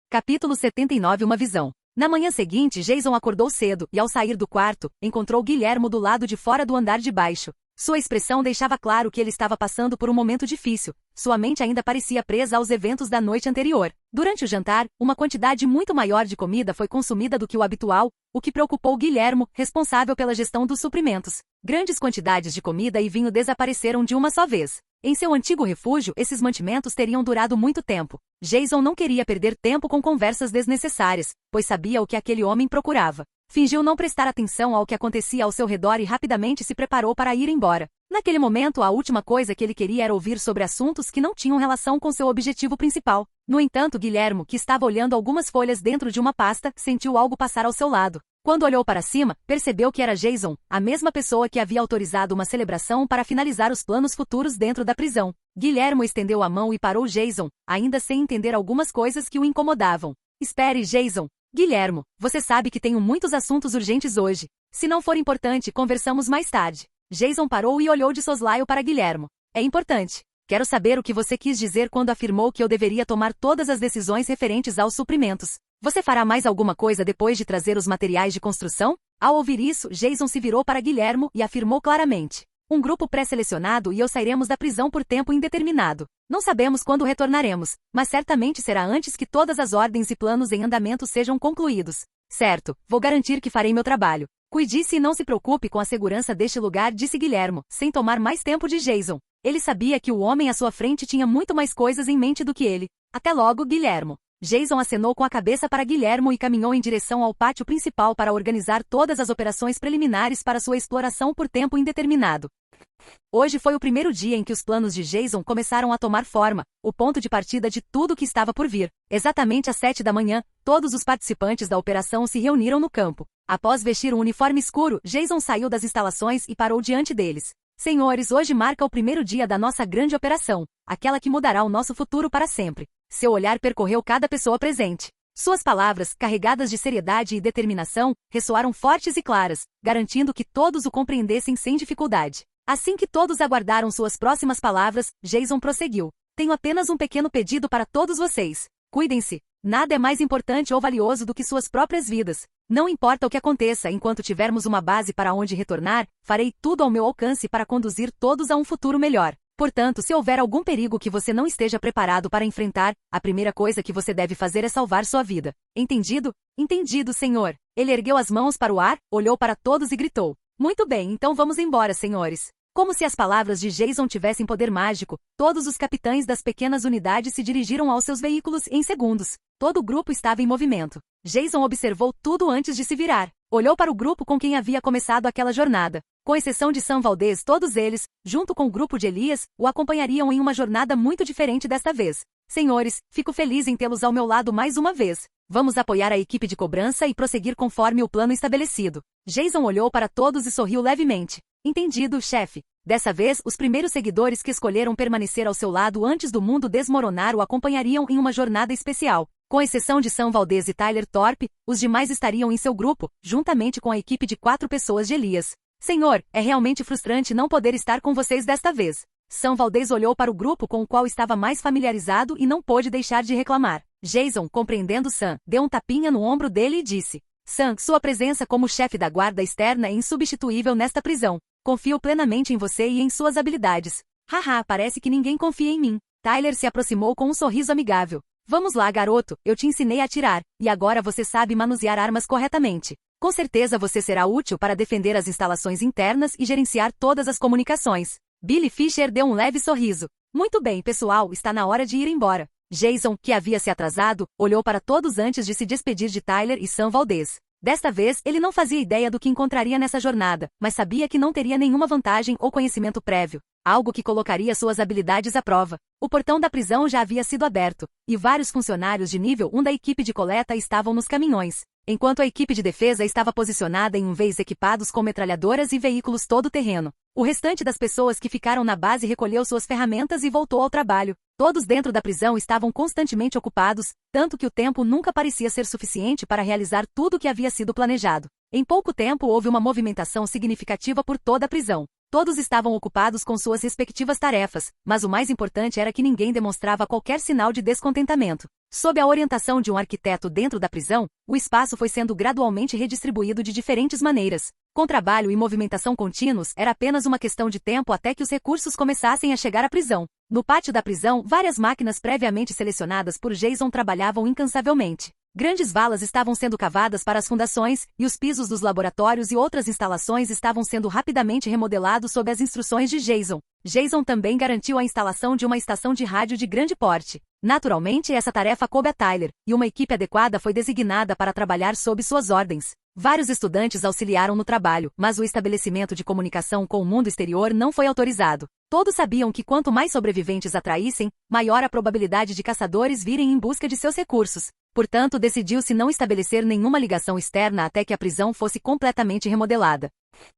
Capítulo 79 Uma visão. Na manhã seguinte, Jason acordou cedo e, ao sair do quarto, encontrou Guilhermo do lado de fora do andar de baixo. Sua expressão deixava claro que ele estava passando por um momento difícil. Sua mente ainda parecia presa aos eventos da noite anterior. Durante o jantar, uma quantidade muito maior de comida foi consumida do que o habitual, o que preocupou Guilhermo, responsável pela gestão dos suprimentos. Grandes quantidades de comida e vinho desapareceram de uma só vez. Em seu antigo refúgio, esses mantimentos teriam durado muito tempo. Jason não queria perder tempo com conversas desnecessárias, pois sabia o que aquele homem procurava. Fingiu não prestar atenção ao que acontecia ao seu redor e rapidamente se preparou para ir embora. Naquele momento, a última coisa que ele queria era ouvir sobre assuntos que não tinham relação com seu objetivo principal. No entanto, Guilhermo, que estava olhando algumas folhas dentro de uma pasta, sentiu algo passar ao seu lado. Quando olhou para cima, percebeu que era Jason, a mesma pessoa que havia autorizado uma celebração para finalizar os planos futuros dentro da prisão. Guilhermo estendeu a mão e parou Jason, ainda sem entender algumas coisas que o incomodavam. Espere, Jason. Guilhermo, você sabe que tenho muitos assuntos urgentes hoje. Se não for importante, conversamos mais tarde. Jason parou e olhou de soslaio para Guilhermo. É importante. Quero saber o que você quis dizer quando afirmou que eu deveria tomar todas as decisões referentes aos suprimentos. Você fará mais alguma coisa depois de trazer os materiais de construção? Ao ouvir isso, Jason se virou para Guilhermo e afirmou claramente: um grupo pré-selecionado e eu sairemos da prisão por tempo indeterminado. Não sabemos quando retornaremos, mas certamente será antes que todas as ordens e planos em andamento sejam concluídos. Certo, vou garantir que farei meu trabalho. Cuide-se e não se preocupe com a segurança deste lugar, disse Guilhermo, sem tomar mais tempo de Jason. Ele sabia que o homem à sua frente tinha muito mais coisas em mente do que ele. Até logo, Guilhermo. Jason acenou com a cabeça para Guilhermo e caminhou em direção ao pátio principal para organizar todas as operações preliminares para sua exploração por tempo indeterminado. Hoje foi o primeiro dia em que os planos de Jason começaram a tomar forma, o ponto de partida de tudo o que estava por vir. Exatamente às 7 da manhã, todos os participantes da operação se reuniram no campo. Após vestir um uniforme escuro, Jason saiu das instalações e parou diante deles. Senhores, hoje marca o primeiro dia da nossa grande operação, aquela que mudará o nosso futuro para sempre. Seu olhar percorreu cada pessoa presente. Suas palavras, carregadas de seriedade e determinação, ressoaram fortes e claras, garantindo que todos o compreendessem sem dificuldade. Assim que todos aguardaram suas próximas palavras, Jason prosseguiu. Tenho apenas um pequeno pedido para todos vocês. Cuidem-se. Nada é mais importante ou valioso do que suas próprias vidas. Não importa o que aconteça, enquanto tivermos uma base para onde retornar, farei tudo ao meu alcance para conduzir todos a um futuro melhor. Portanto, se houver algum perigo que você não esteja preparado para enfrentar, a primeira coisa que você deve fazer é salvar sua vida. Entendido? Entendido, senhor. Ele ergueu as mãos para o ar, olhou para todos e gritou. Muito bem, então vamos embora, senhores. Como se as palavras de Jason tivessem poder mágico, todos os capitães das pequenas unidades se dirigiram aos seus veículos em segundos. Todo o grupo estava em movimento. Jason observou tudo antes de se virar. Olhou para o grupo com quem havia começado aquela jornada. Com exceção de Sam Valdez, todos eles, junto com o grupo de Elias, o acompanhariam em uma jornada muito diferente desta vez. Senhores, fico feliz em tê-los ao meu lado mais uma vez. Vamos apoiar a equipe de cobrança e prosseguir conforme o plano estabelecido. Jason olhou para todos e sorriu levemente. Entendido, chefe. Dessa vez, os primeiros seguidores que escolheram permanecer ao seu lado antes do mundo desmoronar o acompanhariam em uma jornada especial. Com exceção de Sam Valdez e Tyler Thorpe, os demais estariam em seu grupo, juntamente com a equipe de 4 pessoas de Elias. Senhor, é realmente frustrante não poder estar com vocês desta vez. Sam Valdez olhou para o grupo com o qual estava mais familiarizado e não pôde deixar de reclamar. Jason, compreendendo Sam, deu um tapinha no ombro dele e disse: Sam, sua presença como chefe da guarda externa é insubstituível nesta prisão. Confio plenamente em você e em suas habilidades. Haha, parece que ninguém confia em mim. Tyler se aproximou com um sorriso amigável. Vamos lá, garoto, eu te ensinei a atirar, e agora você sabe manusear armas corretamente. Com certeza você será útil para defender as instalações internas e gerenciar todas as comunicações. Billy Fisher deu um leve sorriso. Muito bem, pessoal, está na hora de ir embora. Jason, que havia se atrasado, olhou para todos antes de se despedir de Tyler e Sam Valdez. Desta vez, ele não fazia ideia do que encontraria nessa jornada, mas sabia que não teria nenhuma vantagem ou conhecimento prévio, algo que colocaria suas habilidades à prova. O portão da prisão já havia sido aberto, e vários funcionários de nível 1 da equipe de coleta estavam nos caminhões, enquanto a equipe de defesa estava posicionada em UVs equipados com metralhadoras e veículos todo-terreno. O restante das pessoas que ficaram na base recolheu suas ferramentas e voltou ao trabalho. Todos dentro da prisão estavam constantemente ocupados, tanto que o tempo nunca parecia ser suficiente para realizar tudo o que havia sido planejado. Em pouco tempo houve uma movimentação significativa por toda a prisão. Todos estavam ocupados com suas respectivas tarefas, mas o mais importante era que ninguém demonstrava qualquer sinal de descontentamento. Sob a orientação de um arquiteto dentro da prisão, o espaço foi sendo gradualmente redistribuído de diferentes maneiras. Com trabalho e movimentação contínuos, era apenas uma questão de tempo até que os recursos começassem a chegar à prisão. No pátio da prisão, várias máquinas previamente selecionadas por Jason trabalhavam incansavelmente. Grandes valas estavam sendo cavadas para as fundações, e os pisos dos laboratórios e outras instalações estavam sendo rapidamente remodelados sob as instruções de Jason. Jason também garantiu a instalação de uma estação de rádio de grande porte. Naturalmente, essa tarefa coube a Tyler, e uma equipe adequada foi designada para trabalhar sob suas ordens. Vários estudantes auxiliaram no trabalho, mas o estabelecimento de comunicação com o mundo exterior não foi autorizado. Todos sabiam que quanto mais sobreviventes atraíssem, maior a probabilidade de caçadores virem em busca de seus recursos. Portanto, decidiu-se não estabelecer nenhuma ligação externa até que a prisão fosse completamente remodelada.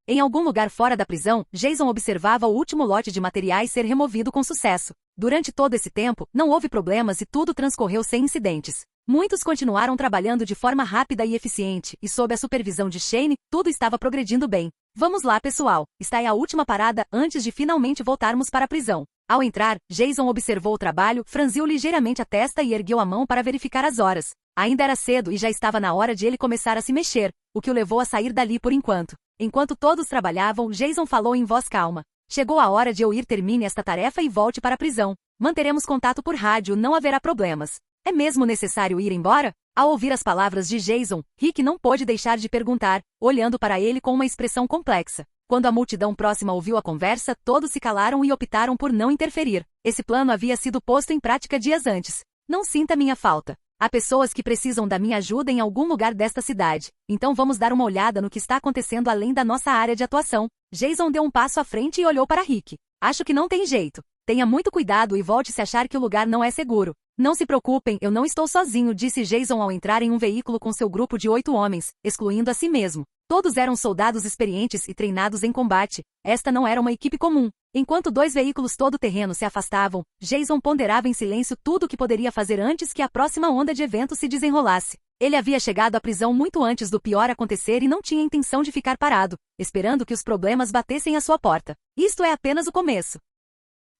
Em algum lugar fora da prisão, Jason observava o último lote de materiais ser removido com sucesso. Durante todo esse tempo, não houve problemas e tudo transcorreu sem incidentes. Muitos continuaram trabalhando de forma rápida e eficiente, e sob a supervisão de Shane, tudo estava progredindo bem. Vamos lá, pessoal, está aí a última parada antes de finalmente voltarmos para a prisão. Ao entrar, Jason observou o trabalho, franziu ligeiramente a testa e ergueu a mão para verificar as horas. Ainda era cedo e já estava na hora de ele começar a se mexer, o que o levou a sair dali por enquanto. Enquanto todos trabalhavam, Jason falou em voz calma. Chegou a hora de eu ir, termine esta tarefa e volte para a prisão. Manteremos contato por rádio, não haverá problemas. É mesmo necessário ir embora? Ao ouvir as palavras de Jason, Rick não pôde deixar de perguntar, olhando para ele com uma expressão complexa. Quando a multidão próxima ouviu a conversa, todos se calaram e optaram por não interferir. Esse plano havia sido posto em prática dias antes. Não sinta minha falta. Há pessoas que precisam da minha ajuda em algum lugar desta cidade. Então vamos dar uma olhada no que está acontecendo além da nossa área de atuação. Jason deu um passo à frente e olhou para Rick. Acho que não tem jeito. Tenha muito cuidado e volte se achar que o lugar não é seguro. Não se preocupem, eu não estou sozinho, disse Jason ao entrar em um veículo com seu grupo de 8 homens, excluindo a si mesmo. Todos eram soldados experientes e treinados em combate. Esta não era uma equipe comum. Enquanto 2 veículos todo-terreno se afastavam, Jason ponderava em silêncio tudo o que poderia fazer antes que a próxima onda de eventos se desenrolasse. Ele havia chegado à prisão muito antes do pior acontecer e não tinha intenção de ficar parado, esperando que os problemas batessem à sua porta. Isto é apenas o começo.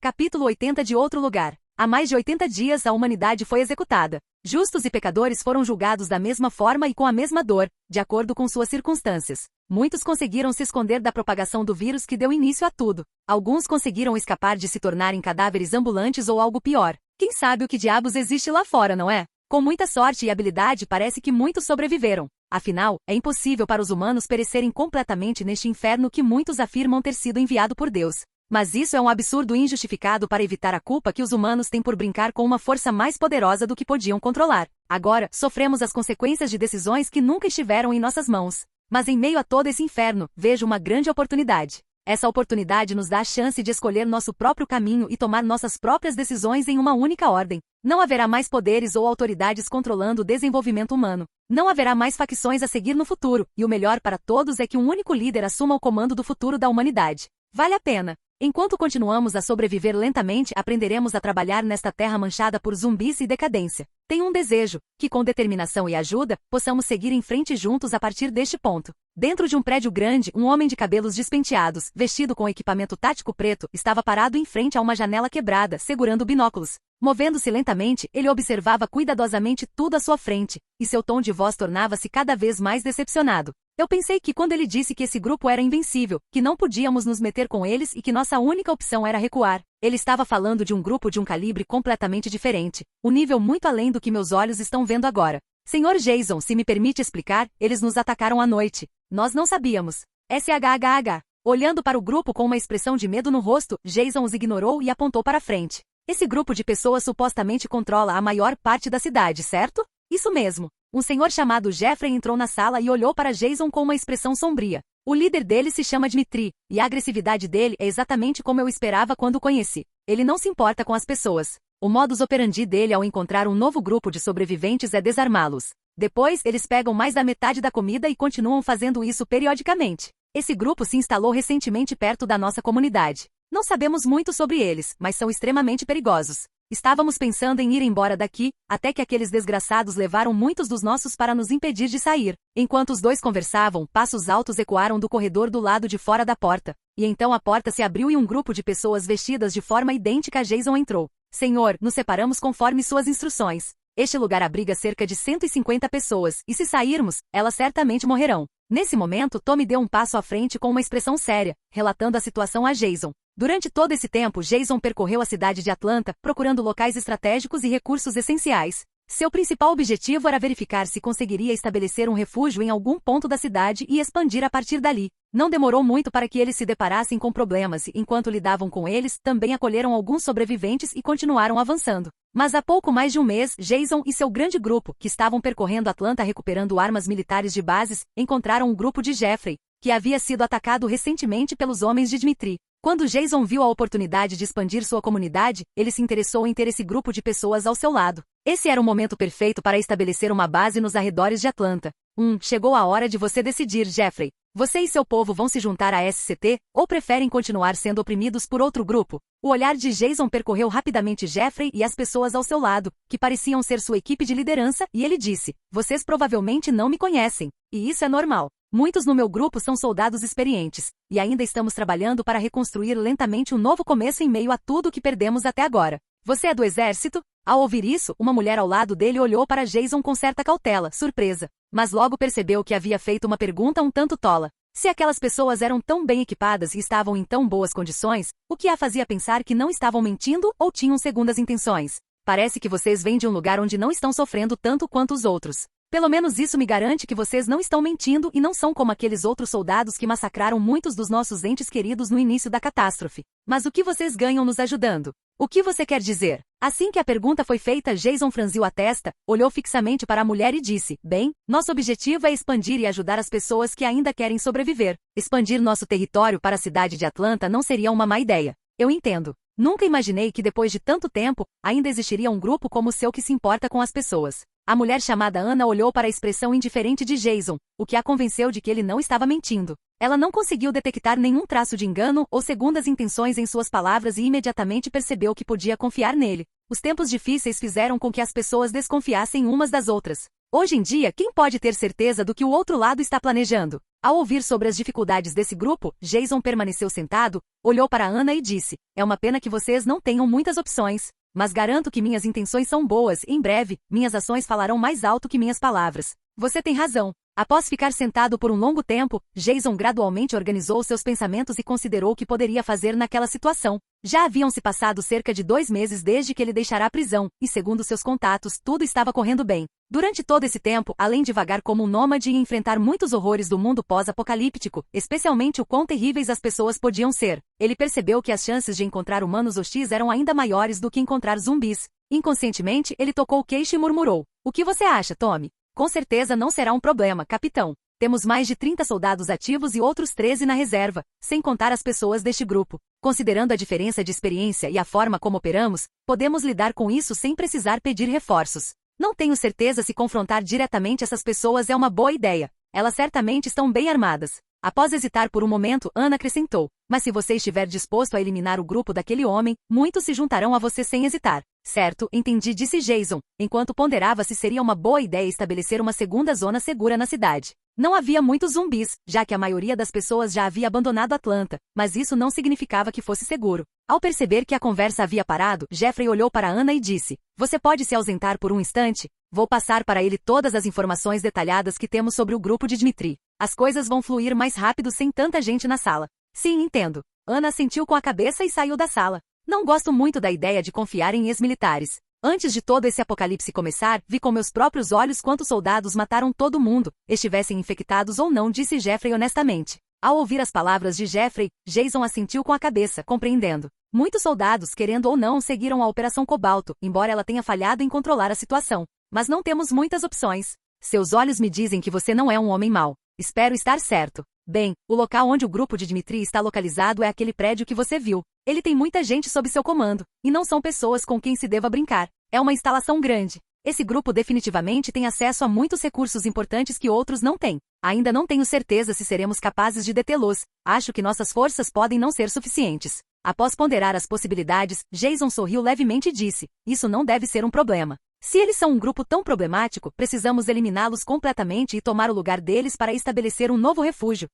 Capítulo 80 de Outro Lugar. Há mais de 80 dias a humanidade foi executada. Justos e pecadores foram julgados da mesma forma e com a mesma dor, de acordo com suas circunstâncias. Muitos conseguiram se esconder da propagação do vírus que deu início a tudo. Alguns conseguiram escapar de se tornarem cadáveres ambulantes ou algo pior. Quem sabe o que diabos existe lá fora, não é? Com muita sorte e habilidade parece que muitos sobreviveram. Afinal, é impossível para os humanos perecerem completamente neste inferno que muitos afirmam ter sido enviado por Deus. Mas isso é um absurdo injustificado para evitar a culpa que os humanos têm por brincar com uma força mais poderosa do que podiam controlar. Agora, sofremos as consequências de decisões que nunca estiveram em nossas mãos. Mas em meio a todo esse inferno, vejo uma grande oportunidade. Essa oportunidade nos dá a chance de escolher nosso próprio caminho e tomar nossas próprias decisões em uma única ordem. Não haverá mais poderes ou autoridades controlando o desenvolvimento humano. Não haverá mais facções a seguir no futuro, e o melhor para todos é que um único líder assuma o comando do futuro da humanidade. Vale a pena. Enquanto continuamos a sobreviver lentamente, aprenderemos a trabalhar nesta terra manchada por zumbis e decadência. Tenho um desejo, que com determinação e ajuda, possamos seguir em frente juntos a partir deste ponto. Dentro de um prédio grande, um homem de cabelos despenteados, vestido com equipamento tático preto, estava parado em frente a uma janela quebrada, segurando binóculos. Movendo-se lentamente, ele observava cuidadosamente tudo à sua frente, e seu tom de voz tornava-se cada vez mais decepcionado. Eu pensei que quando ele disse que esse grupo era invencível, que não podíamos nos meter com eles e que nossa única opção era recuar, ele estava falando de um grupo de um calibre completamente diferente, um nível muito além do que meus olhos estão vendo agora. Senhor Jason, se me permite explicar, eles nos atacaram à noite. Nós não sabíamos. SHHH. Olhando para o grupo com uma expressão de medo no rosto, Jason os ignorou e apontou para frente. Esse grupo de pessoas supostamente controla a maior parte da cidade, certo? Isso mesmo. Um senhor chamado Jeffrey entrou na sala e olhou para Jason com uma expressão sombria. O líder dele se chama Dmitri, e a agressividade dele é exatamente como eu esperava quando o conheci. Ele não se importa com as pessoas. O modus operandi dele ao encontrar um novo grupo de sobreviventes é desarmá-los. Depois, eles pegam mais da metade da comida e continuam fazendo isso periodicamente. Esse grupo se instalou recentemente perto da nossa comunidade. Não sabemos muito sobre eles, mas são extremamente perigosos. Estávamos pensando em ir embora daqui, até que aqueles desgraçados levaram muitos dos nossos para nos impedir de sair. Enquanto os dois conversavam, passos altos ecoaram do corredor do lado de fora da porta. E então a porta se abriu e um grupo de pessoas vestidas de forma idêntica a Jason entrou. Senhor, nos separamos conforme suas instruções. Este lugar abriga cerca de 150 pessoas, e se sairmos, elas certamente morrerão. Nesse momento, Tommy deu um passo à frente com uma expressão séria, relatando a situação a Jason. Durante todo esse tempo, Jason percorreu a cidade de Atlanta, procurando locais estratégicos e recursos essenciais. Seu principal objetivo era verificar se conseguiria estabelecer um refúgio em algum ponto da cidade e expandir a partir dali. Não demorou muito para que eles se deparassem com problemas e, enquanto lidavam com eles, também acolheram alguns sobreviventes e continuaram avançando. Mas há pouco mais de um mês, Jason e seu grande grupo, que estavam percorrendo Atlanta recuperando armas militares de bases, encontraram um grupo de Jeffrey, que havia sido atacado recentemente pelos homens de Dmitri. Quando Jason viu a oportunidade de expandir sua comunidade, ele se interessou em ter esse grupo de pessoas ao seu lado. Esse era o momento perfeito para estabelecer uma base nos arredores de Atlanta. Chegou a hora de você decidir, Jeffrey. Você e seu povo vão se juntar à SCT, ou preferem continuar sendo oprimidos por outro grupo? O olhar de Jason percorreu rapidamente Jeffrey e as pessoas ao seu lado, que pareciam ser sua equipe de liderança, e ele disse: vocês provavelmente não me conhecem. E isso é normal. Muitos no meu grupo são soldados experientes, e ainda estamos trabalhando para reconstruir lentamente um novo começo em meio a tudo que perdemos até agora. Você é do exército? Ao ouvir isso, uma mulher ao lado dele olhou para Jason com certa cautela, surpresa. Mas logo percebeu que havia feito uma pergunta um tanto tola. Se aquelas pessoas eram tão bem equipadas e estavam em tão boas condições, o que a fazia pensar que não estavam mentindo ou tinham segundas intenções? Parece que vocês vêm de um lugar onde não estão sofrendo tanto quanto os outros. Pelo menos isso me garante que vocês não estão mentindo e não são como aqueles outros soldados que massacraram muitos dos nossos entes queridos no início da catástrofe. Mas o que vocês ganham nos ajudando? O que você quer dizer? Assim que a pergunta foi feita, Jason franziu a testa, olhou fixamente para a mulher e disse: bem, nosso objetivo é expandir e ajudar as pessoas que ainda querem sobreviver. Expandir nosso território para a cidade de Atlanta não seria uma má ideia. Eu entendo. Nunca imaginei que depois de tanto tempo, ainda existiria um grupo como o seu que se importa com as pessoas. A mulher chamada Ana olhou para a expressão indiferente de Jason, o que a convenceu de que ele não estava mentindo. Ela não conseguiu detectar nenhum traço de engano ou segundas intenções em suas palavras e imediatamente percebeu que podia confiar nele. Os tempos difíceis fizeram com que as pessoas desconfiassem umas das outras. Hoje em dia, quem pode ter certeza do que o outro lado está planejando? Ao ouvir sobre as dificuldades desse grupo, Jason permaneceu sentado, olhou para Ana e disse: é uma pena que vocês não tenham muitas opções. mas garanto que minhas intenções são boas e em breve, minhas ações falarão mais alto que minhas palavras. Você tem razão. Após ficar sentado por um longo tempo, Jason gradualmente organizou seus pensamentos e considerou o que poderia fazer naquela situação. Já haviam se passado cerca de 2 meses desde que ele deixara a prisão, e segundo seus contatos, tudo estava correndo bem. Durante todo esse tempo, além de vagar como um nômade e enfrentar muitos horrores do mundo pós-apocalíptico, especialmente o quão terríveis as pessoas podiam ser, ele percebeu que as chances de encontrar humanos hostis eram ainda maiores do que encontrar zumbis. Inconscientemente, ele tocou o queixo e murmurou: "O que você acha, Tommy?" "Com certeza não será um problema, capitão. Temos mais de 30 soldados ativos e outros 13 na reserva, sem contar as pessoas deste grupo. Considerando a diferença de experiência e a forma como operamos, podemos lidar com isso sem precisar pedir reforços. Não tenho certeza se confrontar diretamente essas pessoas é uma boa ideia. Elas certamente estão bem armadas." Após hesitar por um momento, Ana acrescentou: "Mas se você estiver disposto a eliminar o grupo daquele homem, muitos se juntarão a você sem hesitar." "Certo, entendi", disse Jason, enquanto ponderava se seria uma boa ideia estabelecer uma segunda zona segura na cidade. Não havia muitos zumbis, já que a maioria das pessoas já havia abandonado Atlanta, mas isso não significava que fosse seguro. Ao perceber que a conversa havia parado, Jeffrey olhou para Ana e disse: "Você pode se ausentar por um instante? Vou passar para ele todas as informações detalhadas que temos sobre o grupo de Dmitri. As coisas vão fluir mais rápido sem tanta gente na sala." "Sim, entendo." Ana assentiu com a cabeça e saiu da sala. "Não gosto muito da ideia de confiar em ex-militares. Antes de todo esse apocalipse começar, vi com meus próprios olhos quantos soldados mataram todo mundo, estivessem infectados ou não", disse Jeffrey honestamente. Ao ouvir as palavras de Jeffrey, Jason assentiu com a cabeça, compreendendo. Muitos soldados, querendo ou não, seguiram a Operação Cobalto, embora ela tenha falhado em controlar a situação. Mas não temos muitas opções. "Seus olhos me dizem que você não é um homem mau. Espero estar certo." "Bem, o local onde o grupo de Dmitri está localizado é aquele prédio que você viu. Ele tem muita gente sob seu comando, e não são pessoas com quem se deva brincar. É uma instalação grande. Esse grupo definitivamente tem acesso a muitos recursos importantes que outros não têm. Ainda não tenho certeza se seremos capazes de detê-los. Acho que nossas forças podem não ser suficientes." Após ponderar as possibilidades, Jason sorriu levemente e disse: "Isso não deve ser um problema. Se eles são um grupo tão problemático, precisamos eliminá-los completamente e tomar o lugar deles para estabelecer um novo refúgio.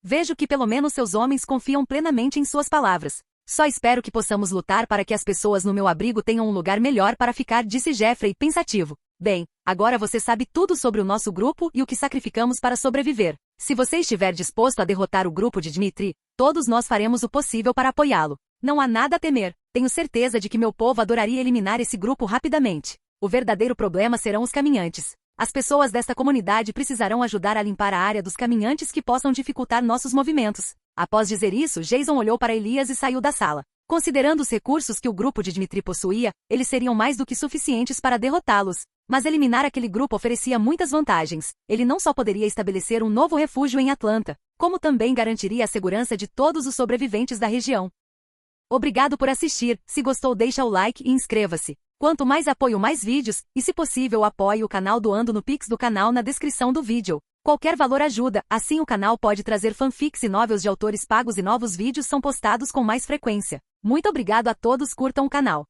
Vejo que pelo menos seus homens confiam plenamente em suas palavras. Só espero que possamos lutar para que as pessoas no meu abrigo tenham um lugar melhor para ficar", disse Jeffrey, pensativo. "Bem, agora você sabe tudo sobre o nosso grupo e o que sacrificamos para sobreviver. Se você estiver disposto a derrotar o grupo de Dmitri, todos nós faremos o possível para apoiá-lo. Não há nada a temer. Tenho certeza de que meu povo adoraria eliminar esse grupo rapidamente. O verdadeiro problema serão os caminhantes. As pessoas desta comunidade precisarão ajudar a limpar a área dos caminhantes que possam dificultar nossos movimentos." Após dizer isso, Jason olhou para Elias e saiu da sala. Considerando os recursos que o grupo de Dmitri possuía, eles seriam mais do que suficientes para derrotá-los. Mas eliminar aquele grupo oferecia muitas vantagens. Ele não só poderia estabelecer um novo refúgio em Atlanta, como também garantiria a segurança de todos os sobreviventes da região. Obrigado por assistir. Se gostou, deixa o like e inscreva-se. Quanto mais apoio, mais vídeos, e se possível apoie o canal doando no Pix do canal na descrição do vídeo. Qualquer valor ajuda, assim o canal pode trazer fanfics e novels de autores pagos e novos vídeos são postados com mais frequência. Muito obrigado a todos, curtam o canal.